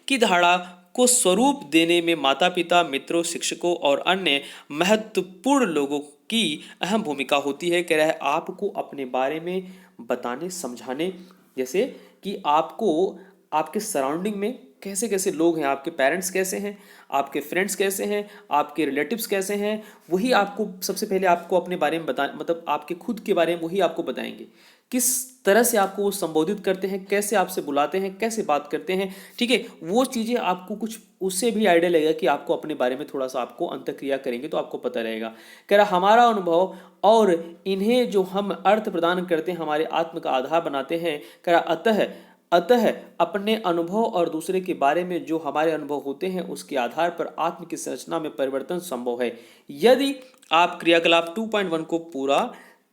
की धारणा को स्वरूप देने में माता पिता, मित्रों, शिक्षकों और अन्य महत्वपूर्ण लोगों की अहम भूमिका होती है। कह रहा है आपको अपने बारे में बताने समझाने, जैसे कि आपको आपके सराउंडिंग में कैसे कैसे लोग हैं, आपके पेरेंट्स कैसे हैं, आपके फ्रेंड्स कैसे हैं, आपके रिलेटिव्स कैसे हैं, वही आपको सबसे पहले आपको अपने बारे में बता, मतलब आपके खुद के बारे में वही आपको बताएंगे। किस तरह से आपको वो संबोधित करते हैं, कैसे आपसे बुलाते हैं, कैसे बात करते हैं, ठीक है, वो चीज़ें आपको कुछ उससे भी आइडिया लगेगा कि आपको अपने बारे में थोड़ा सा आपको अंतर्क्रिया करेंगे तो आपको पता रहेगा। कह रहा हमारा अनुभव और इन्हें जो हम अर्थ प्रदान करते हैं हमारे आत्म का आधार बनाते हैं। कह रहा अतः अपने अनुभव और दूसरे के बारे में जो हमारे अनुभव होते हैं उसके आधार पर आत्म की संरचना में परिवर्तन संभव है। यदि आप क्रियाकलाप 2.1 को पूरा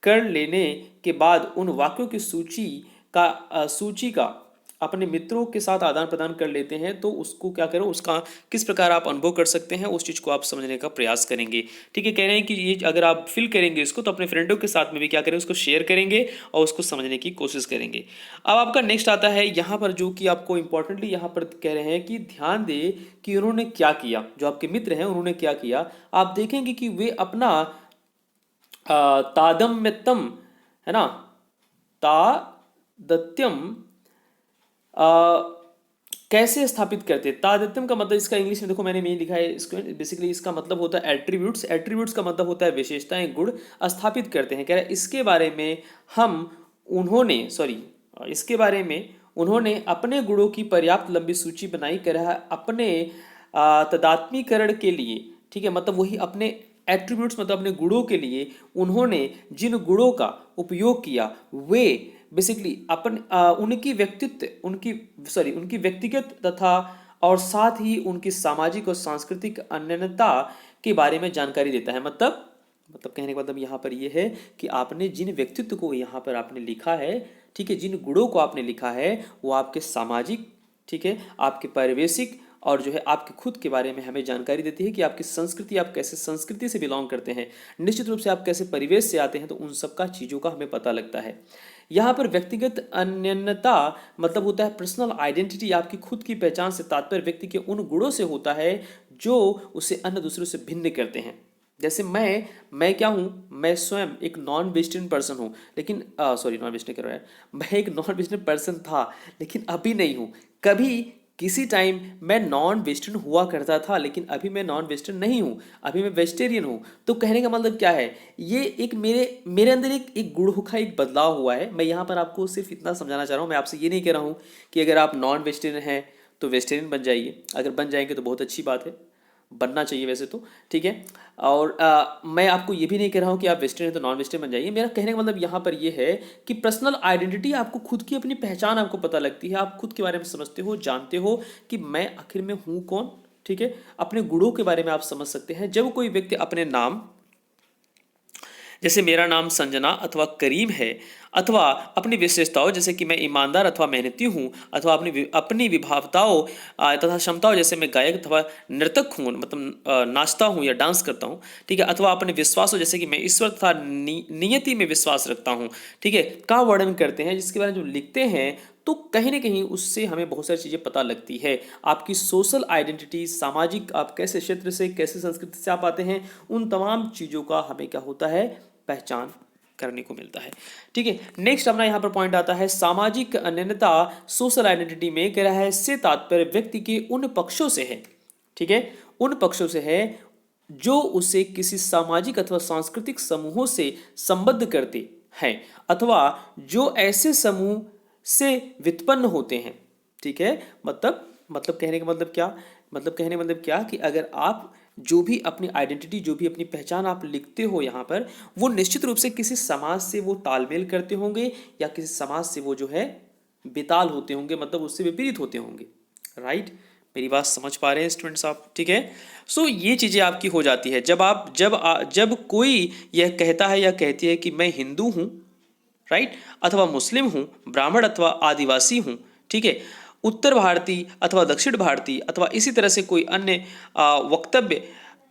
कर लेने के बाद उन वाक्यों की सूची का अपने मित्रों के साथ आदान प्रदान कर लेते हैं तो उसको क्या करो, उसका किस प्रकार आप अनुभव कर सकते हैं उस चीज़ को आप समझने का प्रयास करेंगे। ठीक है, कह रहे हैं कि ये अगर आप फिल करेंगे इसको तो अपने फ्रेंडों के साथ में भी क्या करें, उसको शेयर करेंगे और उसको समझने की कोशिश करेंगे। अब आपका नेक्स्ट आता है यहाँ पर, जो कि आपको इंपॉर्टेंटली यहाँ पर कह रहे हैं कि ध्यान दे कि उन्होंने क्या किया, जो आपके मित्र हैं उन्होंने क्या किया। आप देखेंगे कि वे अपना तादम्यतम, है ना, तादत्यम कैसे स्थापित करते हैं। तादात्म्य का मतलब इसका इंग्लिश में देखो मैंने में लिखा है इसको, बेसिकली इसका मतलब होता है एट्रीब्यूट्स। एट्रीब्यूट्स का मतलब होता है विशेषताएं, गुण स्थापित करते हैं। कह रहा है इसके बारे में इसके बारे में उन्होंने अपने गुणों की पर्याप्त लंबी सूची बनाई। कह रहा है अपने तदात्मीकरण के लिए, ठीक है, मतलब वही अपने एट्रीब्यूट्स मतलब अपने गुणों के लिए उन्होंने जिन गुणों का उपयोग किया वे बेसिकली उनकी व्यक्तिगत तथा और साथ ही उनकी सामाजिक और सांस्कृतिक अनन्यता के बारे में जानकारी देता है। मतलब कहने का मतलब यहाँ पर ये है कि आपने जिन व्यक्तित्व को यहाँ पर आपने लिखा है, ठीक है, जिन गुणों को आपने लिखा है वो आपके सामाजिक, ठीक है, आपके पारिवेशिक और जो है आपके खुद के बारे में हमें जानकारी देती है कि आपकी संस्कृति, आप कैसे संस्कृति से बिलोंग करते हैं, निश्चित रूप से आप कैसे परिवेश से आते हैं, तो उन सब का चीज़ों का हमें पता लगता है। यहाँ पर व्यक्तिगत अनन्यता मतलब होता है पर्सनल आइडेंटिटी। आपकी खुद की पहचान से तात्पर्य व्यक्ति के उन गुणों से होता है जो उसे अन्य दूसरों से भिन्न करते हैं। जैसे मैं क्या हूँ, मैं स्वयं एक नॉन वेजिटेरियन पर्सन हूँ, लेकिन नॉन वेजिटेरियन कर रहा है, मैं एक नॉन वेजिटेरियन पर्सन था लेकिन अभी नहीं हूँ। कभी किसी टाइम मैं नॉन वेजिटेरियन हुआ करता था लेकिन अभी मैं नॉन वेजिटेरियन नहीं हूँ, अभी मैं वेजिटेरियन हूँ। तो कहने का मतलब क्या है, ये एक मेरे अंदर एक गुण का एक बदलाव हुआ है। मैं यहाँ पर आपको सिर्फ इतना समझाना चाह रहा हूँ, मैं आपसे ये नहीं कह रहा हूँ कि अगर आप नॉन वेजिटेरियन हैं तो वेजिटेरियन बन जाइए। अगर बन जाएंगे तो बहुत अच्छी बात है, बनना चाहिए वैसे तो, ठीक है। और मैं आपको ये भी नहीं कह रहा हूँ कि आप वेजिटेरियन तो नॉन वेजिटेरियन बन जाइए। मेरा कहने का मतलब यहाँ पर ये है कि पर्सनल आइडेंटिटी, आपको खुद की अपनी पहचान आपको पता लगती है, आप खुद के बारे में समझते हो, जानते हो कि मैं आखिर में हूँ कौन, ठीक है। अपने गुणों के बारे में आप समझ सकते हैं। जब कोई व्यक्ति अपने नाम, जैसे मेरा नाम संजना अथवा करीम है, अथवा अपनी विशेषताओं जैसे कि मैं ईमानदार अथवा मेहनती हूँ, अथवा अपनी विभावताओं तथा क्षमताओं जैसे मैं गायक अथवा नर्तक हूँ, मतलब नाचता हूँ या डांस करता हूँ, ठीक है, अथवा अपने विश्वासों जैसे कि मैं ईश्वर तथा नियति में विश्वास रखता हूँ, ठीक है, का वर्णन करते हैं, जिसके बारे में जो लिखते हैं, तो कहीं ना कहीं उससे हमें बहुत सारी चीज़ें पता लगती है। आपकी सोशल आइडेंटिटी, सामाजिक आप कैसे क्षेत्र से, कैसे संस्कृति से आप आते हैं, उन तमाम चीज़ों का हमें क्या होता है, पहचान करने को मिलता है। ठीक है, नेक्स्ट अपना यहाँ पर पॉइंट आता है सामाजिक अनन्यता सोशल आइडेंटिटी में। कह रहा है से तात्पर्य व्यक्ति के उन पक्षों से है, ठीक है, उन पक्षों से है जो उसे किसी सामाजिक अथवा सांस्कृतिक समूहों से संबद्ध करते हैं, अथवा जो ऐसे समूह से व्युत्पन्न होते हैं। ठीक है, मतलब कहने का मतलब क्या, मतलब कहने का मतलब क्या कि अगर आप जो भी अपनी आइडेंटिटी, जो भी अपनी पहचान आप लिखते हो यहाँ पर, वो निश्चित रूप से किसी समाज से वो तालमेल करते होंगे, या किसी समाज से वो जो है बेताल होते होंगे, मतलब उससे विपरीत होते होंगे। राइट, मेरी बात समझ पा रहे हैं स्टूडेंट्स आप? ठीक है, सो ये चीज़ें आपकी हो जाती है जब कोई यह कहता है या कहती है कि मैं हिंदू हूँ, राइट, अथवा मुस्लिम हूँ, ब्राह्मण अथवा आदिवासी हूँ, ठीक है, उत्तर भारतीय अथवा दक्षिण भारतीय अथवा इसी तरह से कोई अन्य वक्तव्य,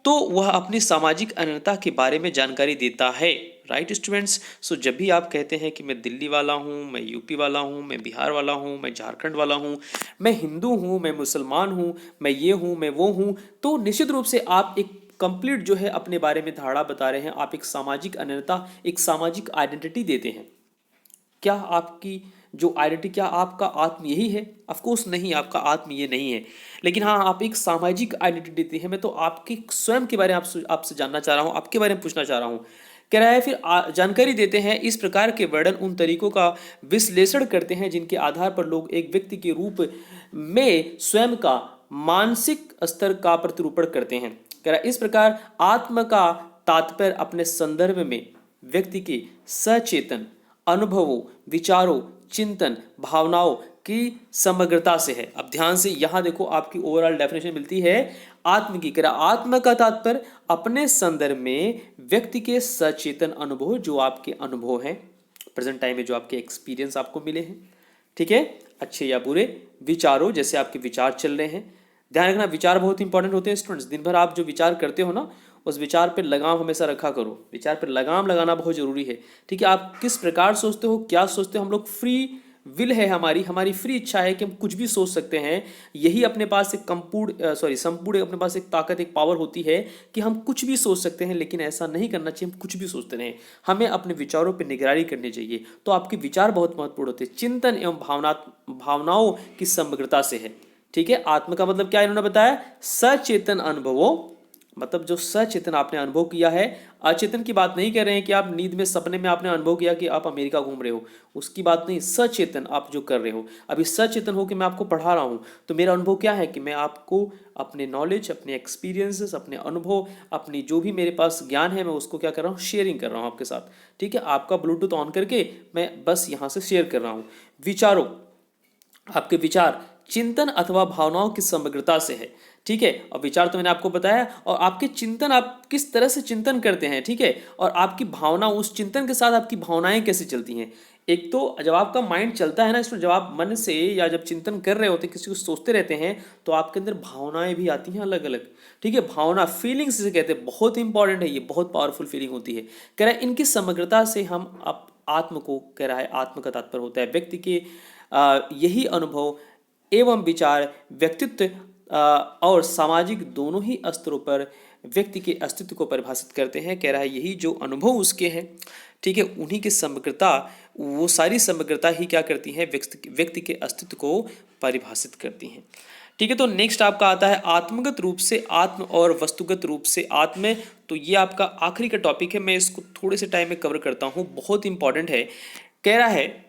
तो वह अपनी सामाजिक अनन्यता के बारे में जानकारी देता है। राइट स्टूडेंट्स, सो जब भी आप कहते हैं कि मैं दिल्ली वाला हूँ, मैं यूपी वाला हूँ, मैं बिहार वाला हूँ, मैं झारखंड वाला हूँ, मैं हिंदू हूँ, मैं मुसलमान हूँ, मैं ये हूँ, मैं वो हूँ, तो निश्चित रूप से आप एक कंप्लीट जो है अपने बारे में धारणा बता रहे हैं, आप एक सामाजिक अनन्यता, एक सामाजिक आइडेंटिटी देते हैं। क्या आपकी जो आइडेंटिटी, क्या आपका आत्म यही है? ऑफकोर्स नहीं, आपका आत्म ये नहीं है, लेकिन हाँ आप एक सामाजिक आइडेंटिटी देते हैं। मैं तो आपके स्वयं के बारे में आपसे जानना चाह रहा हूँ, आपके बारे में पूछना चाह रहा हूँ। कह रहा है फिर जानकारी देते हैं इस प्रकार के वर्णन उन तरीकों का विश्लेषण करते हैं जिनके आधार पर लोग एक व्यक्ति के रूप में स्वयं का मानसिक स्तर का प्रतिरूपण करते हैं। कह रहा है इस प्रकार आत्म का तात्पर्य अपने संदर्भ में व्यक्ति के सचेतन अनुभवों, विचारों, चिंतन, भावनाओं की समग्रता से है। अब ध्यान से यहाँ देखो, आपकी ओवरऑल डेफिनेशन मिलती है आत्म की। कह आत्म का तात्पर्य अपने संदर्भ में व्यक्ति के सचेतन अनुभव, जो आपके अनुभव हैं प्रेजेंट टाइम में, जो आपके एक्सपीरियंस आपको मिले हैं, ठीक है, अच्छे या बुरे, विचारों, जैसे आपके विचार चल रहे हैं। ध्यान रखना, विचार बहुत इंपॉर्टेंट होते हैं स्टूडेंट्स। दिन भर आप जो विचार करते हो ना, उस विचार पर लगाम हमेशा रखा करो। विचार पर लगाम लगाना बहुत जरूरी है। ठीक है, आप किस प्रकार सोचते हो, क्या सोचते हो। हम लोग फ्री विल है, हमारी फ्री इच्छा है कि हम कुछ भी सोच सकते हैं। यही अपने पास एक संपूर्ण अपने पास एक ताकत, एक पावर होती है कि हम कुछ भी सोच सकते हैं। लेकिन ऐसा नहीं करना चाहिए, हम कुछ भी सोचते रहें। हमें अपने विचारों पर निगरानी करनी चाहिए। तो आपके विचार बहुत महत्वपूर्ण होते हैं। चिंतन एवं भावनाओं की समग्रता से है। ठीक है, आत्म का मतलब क्या इन्होंने बताया, सचेतन अनुभवों, मतलब जो सचेतन आपने अनुभव किया है। अचेतन की बात नहीं कर रहे हैं कि आप नींद में, सपने में आपने अनुभव किया कि आप अमेरिका घूम रहे हो, उसकी बात नहीं। सचेतन आप जो कर रहे हो, अभी सचेतन हो कि मैं आपको पढ़ा रहा हूँ, तो मेरा अनुभव क्या है कि मैं आपको अपने नॉलेज, अपने एक्सपीरियंसेस, अपने अनुभव, अपनी जो भी मेरे पास ज्ञान है, मैं उसको क्या कर रहा हूँ, शेयरिंग कर रहा हूँ आपके साथ। ठीक है, आपका ब्लूटूथ ऑन करके मैं बस यहाँ से शेयर कर रहा हूँ। विचारों, आपके विचार चिंतन अथवा भावनाओं की समग्रता से है। ठीक है, और विचार तो मैंने आपको बताया, और आपके चिंतन, आप किस तरह से चिंतन करते हैं, ठीक है, और आपकी भावना, उस चिंतन के साथ आपकी भावनाएं कैसे चलती हैं। एक तो जब आपका माइंड चलता है ना, इसमें जब आप मन से या जब चिंतन कर रहे होते हैं, किसी को सोचते रहते हैं, तो आपके अंदर भावनाएं भी आती हैं अलग अलग। ठीक है, भावना, फीलिंग्स जिसे कहते हैं, बहुत इंपॉर्टेंट है, ये बहुत पावरफुल फीलिंग होती है। कह रहा है इनकी समग्रता से हम आत्म को, कह रहा है आत्म का तात्पर्य होता है व्यक्ति के यही अनुभव एवं विचार व्यक्तित्व और सामाजिक दोनों ही स्तरों पर व्यक्ति के अस्तित्व को परिभाषित करते हैं। कह रहा है यही जो अनुभव उसके हैं, ठीक है, उन्हीं की समग्रता, वो सारी समग्रता ही क्या करती हैं, व्यक्ति के अस्तित्व को परिभाषित करती हैं। ठीक है, तो नेक्स्ट आपका आता है आत्मगत रूप से आत्म और वस्तुगत रूप से आत्म। तो ये आपका आखिरी का टॉपिक है, मैं इसको थोड़े से टाइम में कवर करता हूँ, बहुत इंपॉर्टेंट है। कह रहा है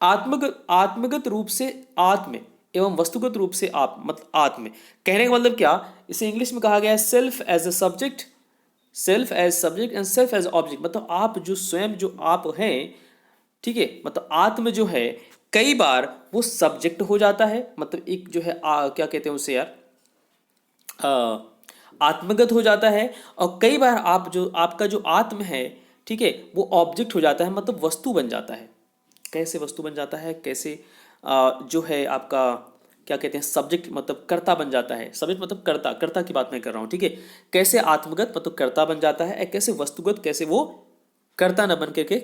आत्मगत रूप से आत्म एवं वस्तुगत रूप से आप, मतलब आत्म, कहने का मतलब क्या, इसे इंग्लिश में कहा गया है self as a subject, self as subject and self as object. मतलब आप जो स्वयं जो आप हैं, ठीक है, मतलब आत्म जो है कई बार वो सब्जेक्ट हो जाता है, मतलब एक जो है क्या कहते हैं उसे यार, आत्मगत हो जाता है। और कई बार आप जो, आपका जो आत्म है, ठीक है, वो ऑब्जेक्ट हो जाता है, मतलब वस्तु बन जाता है। कैसे वस्तु बन जाता है, कैसे जो है आपका क्या कहते हैं सब्जेक्ट मतलब कर्ता बन जाता है। सब्जेक्ट मतलब कर्ता, कर्ता की बात मैं कर रहा हूँ, ठीक है। कैसे आत्मगत मतलब कर्ता बन जाता है, कैसे वस्तुगत कैसे वो कर्ता न बन करके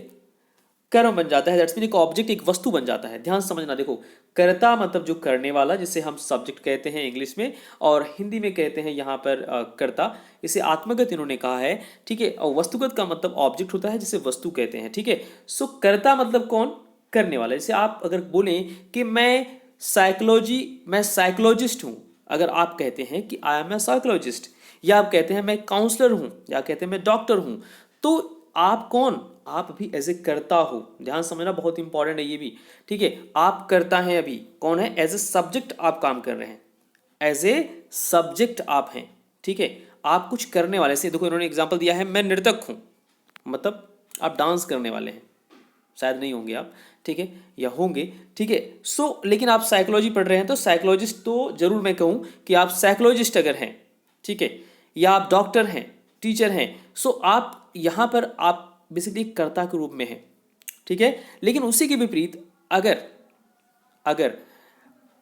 कर्म बन जाता है। दैट्स मीन एक ऑब्जेक्ट एक वस्तु बन जाता है। ध्यान से समझना, देखो कर्ता मतलब जो करने वाला, जिसे हम सब्जेक्ट कहते हैं इंग्लिश में, और हिंदी में कहते हैं यहाँ पर कर्ता। इसे आत्मगत इन्होंने कहा है, ठीक है। और वस्तुगत का मतलब ऑब्जेक्ट होता है जिसे वस्तु कहते हैं, ठीक है। सो कर्ता मतलब कौन, करने वाला। जैसे आप अगर बोलें कि मैं साइकोलॉजिस्ट हूँ, अगर आप कहते हैं कि आई एम ए साइकोलॉजिस्ट, या आप कहते हैं मैं काउंसलर हूँ, या कहते हैं मैं डॉक्टर हूँ, तो आप कौन, आप भी एज ए करता हो। ध्यान समझना, बहुत इंपॉर्टेंट है ये भी, ठीक है। आप करता हैं, अभी कौन है, एज ए सब्जेक्ट आप काम कर रहे हैं, एज ए सब्जेक्ट आप हैं, ठीक है। आप कुछ करने वाले से, देखो इन्होंने एग्जांपल दिया है, मैं नर्तक हूँ, मतलब आप डांस करने वाले हैं, शायद नहीं होंगे आप, ठीक है, या होंगे, ठीक है। सो लेकिन आप साइकोलॉजी पढ़ रहे हैं, तो साइकोलॉजिस्ट तो जरूर मैं कहूँ कि आप साइकोलॉजिस्ट अगर हैं, ठीक है, या आप डॉक्टर हैं, टीचर हैं, सो आप यहाँ पर आप बेसिकली कर्ता के रूप में हैं, ठीक है। लेकिन उसी के विपरीत अगर अगर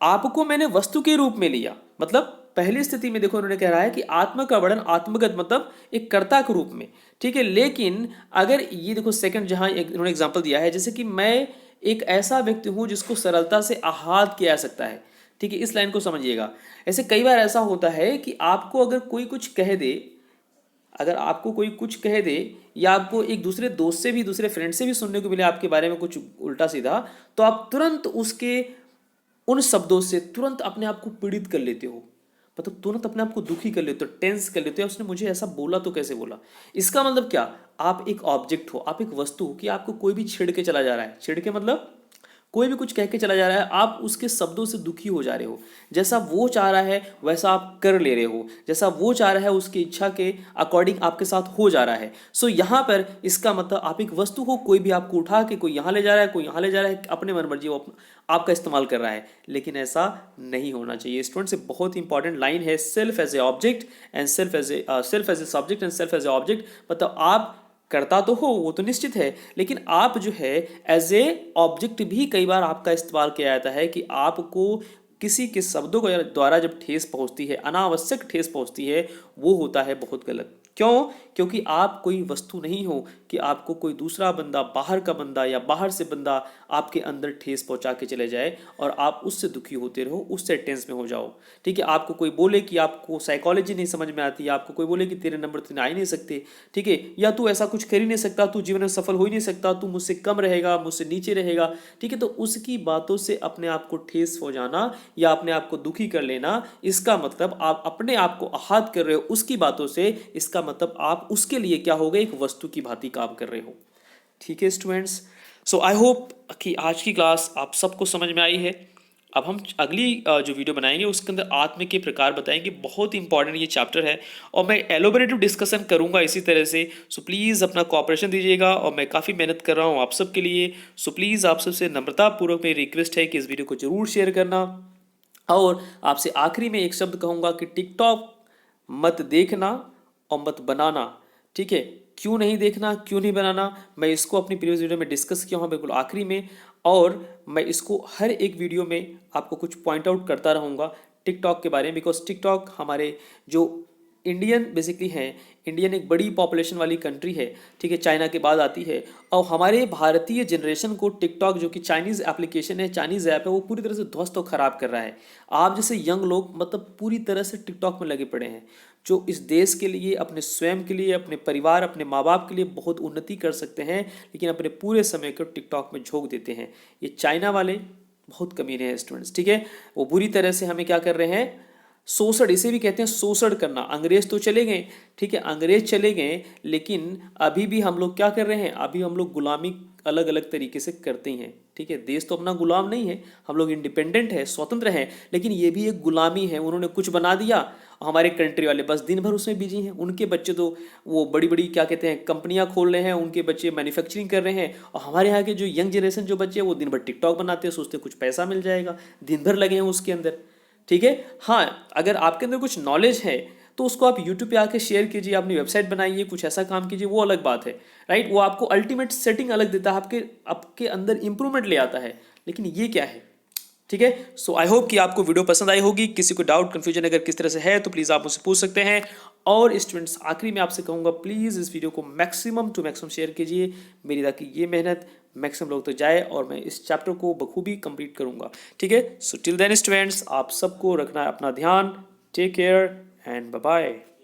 आपको मैंने वस्तु के रूप में लिया, मतलब पहली स्थिति में देखो उन्होंने कह रहा है कि आत्मा का वर्णन आत्मगत मतलब एक कर्ता के रूप में, ठीक है। लेकिन अगर ये देखो सेकंड जहां इन्होंने एग्जांपल दिया है, जैसे कि मैं एक ऐसा व्यक्ति हूं जिसको सरलता से आहत किया जा सकता है, ठीक है। इस लाइन को समझिएगा। ऐसे कई बार ऐसा होता है कि आपको अगर कोई कुछ कह दे, अगर आपको कोई कुछ कह दे, या आपको एक दूसरे दोस्त से भी, दूसरे फ्रेंड से भी सुनने को मिले आपके बारे में कुछ उल्टा सीधा, तो आप तुरंत उसके उन शब्दों से तुरंत अपने आप को पीड़ित कर लेते हो, मतलब तुरंत अपने आप को दुखी कर लेते हो, टेंस कर लेते हो, उसने मुझे ऐसा बोला तो कैसे बोला। इसका मतलब क्या, आप एक ऑब्जेक्ट हो, आप एक वस्तु हो, कि आपको कोई भी छेड़ के चला जा रहा है, छेड़ के मतलब कोई भी कुछ कह के चला जा रहा है, आप उसके शब्दों से दुखी हो जा रहे हो। जैसा वो चाह रहा है वैसा आप कर ले रहे हो, जैसा वो चाह रहा है उसकी इच्छा के अकॉर्डिंग आपके साथ हो जा रहा है। सो यहाँ पर इसका मतलब आप एक वस्तु हो, कोई भी आपको उठा के कोई यहाँ ले जा रहा है, कोई यहाँ ले जा रहा है, अपने मन मर्जी वो आपका इस्तेमाल कर रहा है। लेकिन ऐसा नहीं होना चाहिए स्टूडेंट। से बहुत इंपॉर्टेंट लाइन है, self as a object and self as a subject and self as a object. मतलब आप करता तो हो, वो तो निश्चित है, लेकिन आप जो है एज ए ऑब्जेक्ट भी कई बार आपका इस्तेमाल किया जाता है, कि आपको किसी के शब्दों के द्वारा जब ठेस पहुंचती है, अनावश्यक ठेस पहुंचती है, वो होता है बहुत गलत। क्यों, क्योंकि आप कोई वस्तु नहीं हो कि आपको कोई दूसरा बंदा, बाहर का बंदा या बाहर से बंदा आपके अंदर ठेस पहुंचा के चले जाए और आप उससे दुखी होते रहो, उससे टेंस में हो जाओ, ठीक है। आपको कोई बोले कि आपको साइकोलॉजी नहीं समझ में आती, आपको कोई बोले कि तेरे नंबर इतने आ ही नहीं सकते, ठीक है, या तू ऐसा कुछ कर ही नहीं सकता, तू जीवन में सफल हो ही नहीं सकता, तू मुझसे कम रहेगा, मुझसे नीचे रहेगा, ठीक है। तो उसकी बातों से अपने आप को ठेस हो जाना या अपने आप को दुखी कर लेना, इसका मतलब आप अपने आप को आहत कर रहे हो उसकी बातों से, इसका मतलब आप उसके लिए क्या हो गए, एक वस्तु की भांति काम कर रहे हो, ठीक है स्टूडेंट्स। सो आई होप कि आज की क्लास आप सबको समझ में आई है। अब हम अगली जो वीडियो बनाएंगे उसके अंदर आत्म के प्रकार बताएंगे, बहुत इंपॉर्टेंट ये चैप्टर है, और मैं एलोबरेटिव डिस्कशन करूंगा इसी तरह से। सो प्लीज़ अपना कोऑपरेशन दीजिएगा, और मैं काफ़ी मेहनत कर रहा हूँ आप सबके लिए। सो प्लीज़ आप सबसे नम्रतापूर्वक मेरी रिक्वेस्ट है कि इस वीडियो को जरूर शेयर करना। और आपसे आखिरी में एक शब्द कहूँगा कि टिकटॉक मत देखना और मत बनाना, ठीक है। क्यों नहीं देखना, क्यों नहीं बनाना, मैं इसको अपनी प्रीवियस वीडियो में डिस्कस किया हूँ बिल्कुल आखिरी में, और मैं इसको हर एक वीडियो में आपको कुछ पॉइंट आउट करता रहूँगा टिकटॉक के बारे में। बिकॉज टिकटॉक हमारे जो इंडियन बेसिकली हैं, इंडियन एक बड़ी पॉपुलेशन वाली कंट्री है, ठीक है, चाइना के बाद आती है, और हमारे भारतीय जनरेशन को टिकटॉक जो कि चाइनीज़ एप्लीकेशन है, चाइनीज़ ऐप है, वो पूरी तरह से ध्वस्त और ख़राब कर रहा है। आप जैसे यंग लोग मतलब पूरी तरह से टिकटॉक में लगे पड़े हैं, जो इस देश के लिए, अपने स्वयं के लिए, अपने परिवार, अपने माँ बाप के लिए बहुत उन्नति कर सकते हैं, लेकिन अपने पूरे समय को टिकटॉक में झोंक देते हैं। ये चाइना वाले बहुत कमीने हैं स्टूडेंट्स, ठीक है। वो बुरी तरह से हमें क्या कर रहे हैं, शोषण, इसे भी कहते हैं शोषण करना। अंग्रेज तो चले गए, ठीक है, अंग्रेज चले गए, लेकिन अभी भी हम लोग क्या कर रहे हैं, अभी हम लोग गुलामी अलग अलग तरीके से करते हैं, ठीक है। देश तो अपना गुलाम नहीं है, हम लोग इंडिपेंडेंट है, स्वतंत्र हैं, लेकिन ये भी एक गुलामी है। उन्होंने कुछ बना दिया, हमारे कंट्री वाले बस दिन भर उसमें बिजी हैं। उनके बच्चे तो वो बड़ी बड़ी क्या कहते हैं कंपनियां खोल रहे हैं, उनके बच्चे मैन्युफैक्चरिंग कर रहे हैं, और हमारे यहाँ के जो यंग जनरेशन जो बच्चे हैं वो दिन भर टिकटॉक बनाते हैं, सोचते हैं कुछ पैसा मिल जाएगा, दिन भर लगे हैं उसके अंदर, ठीक है। हाँ, अगर आपके अंदर कुछ नॉलेज है, तो उसको आप यूट्यूब पे आके शेयर कीजिए, अपनी वेबसाइट बनाइए, कुछ ऐसा काम कीजिए, वो अलग बात है, राइट। वो आपको अल्टीमेट सेटिंग अलग देता है, आपके आपके अंदर इंप्रूवमेंट ले आता है, लेकिन ये क्या है, ठीक है। सो आई होप कि आपको वीडियो पसंद आई होगी। किसी को डाउट कन्फ्यूजन अगर किस तरह से है तो प्लीज़ आप मुझसे पूछ सकते हैं। और स्टूडेंट्स, आखिरी में आपसे कहूँगा, प्लीज़ इस वीडियो को मैक्सिमम टू मैक्सिमम शेयर कीजिए मेरी, ताकि ये मेहनत मैक्सिमम लोग तक जाए और मैं इस चैप्टर को बखूबी कंप्लीट करूँगा, ठीक है। सो टिल देन स्टूडेंट्स, आप सबको रखना है अपना ध्यान। Take care and bye bye.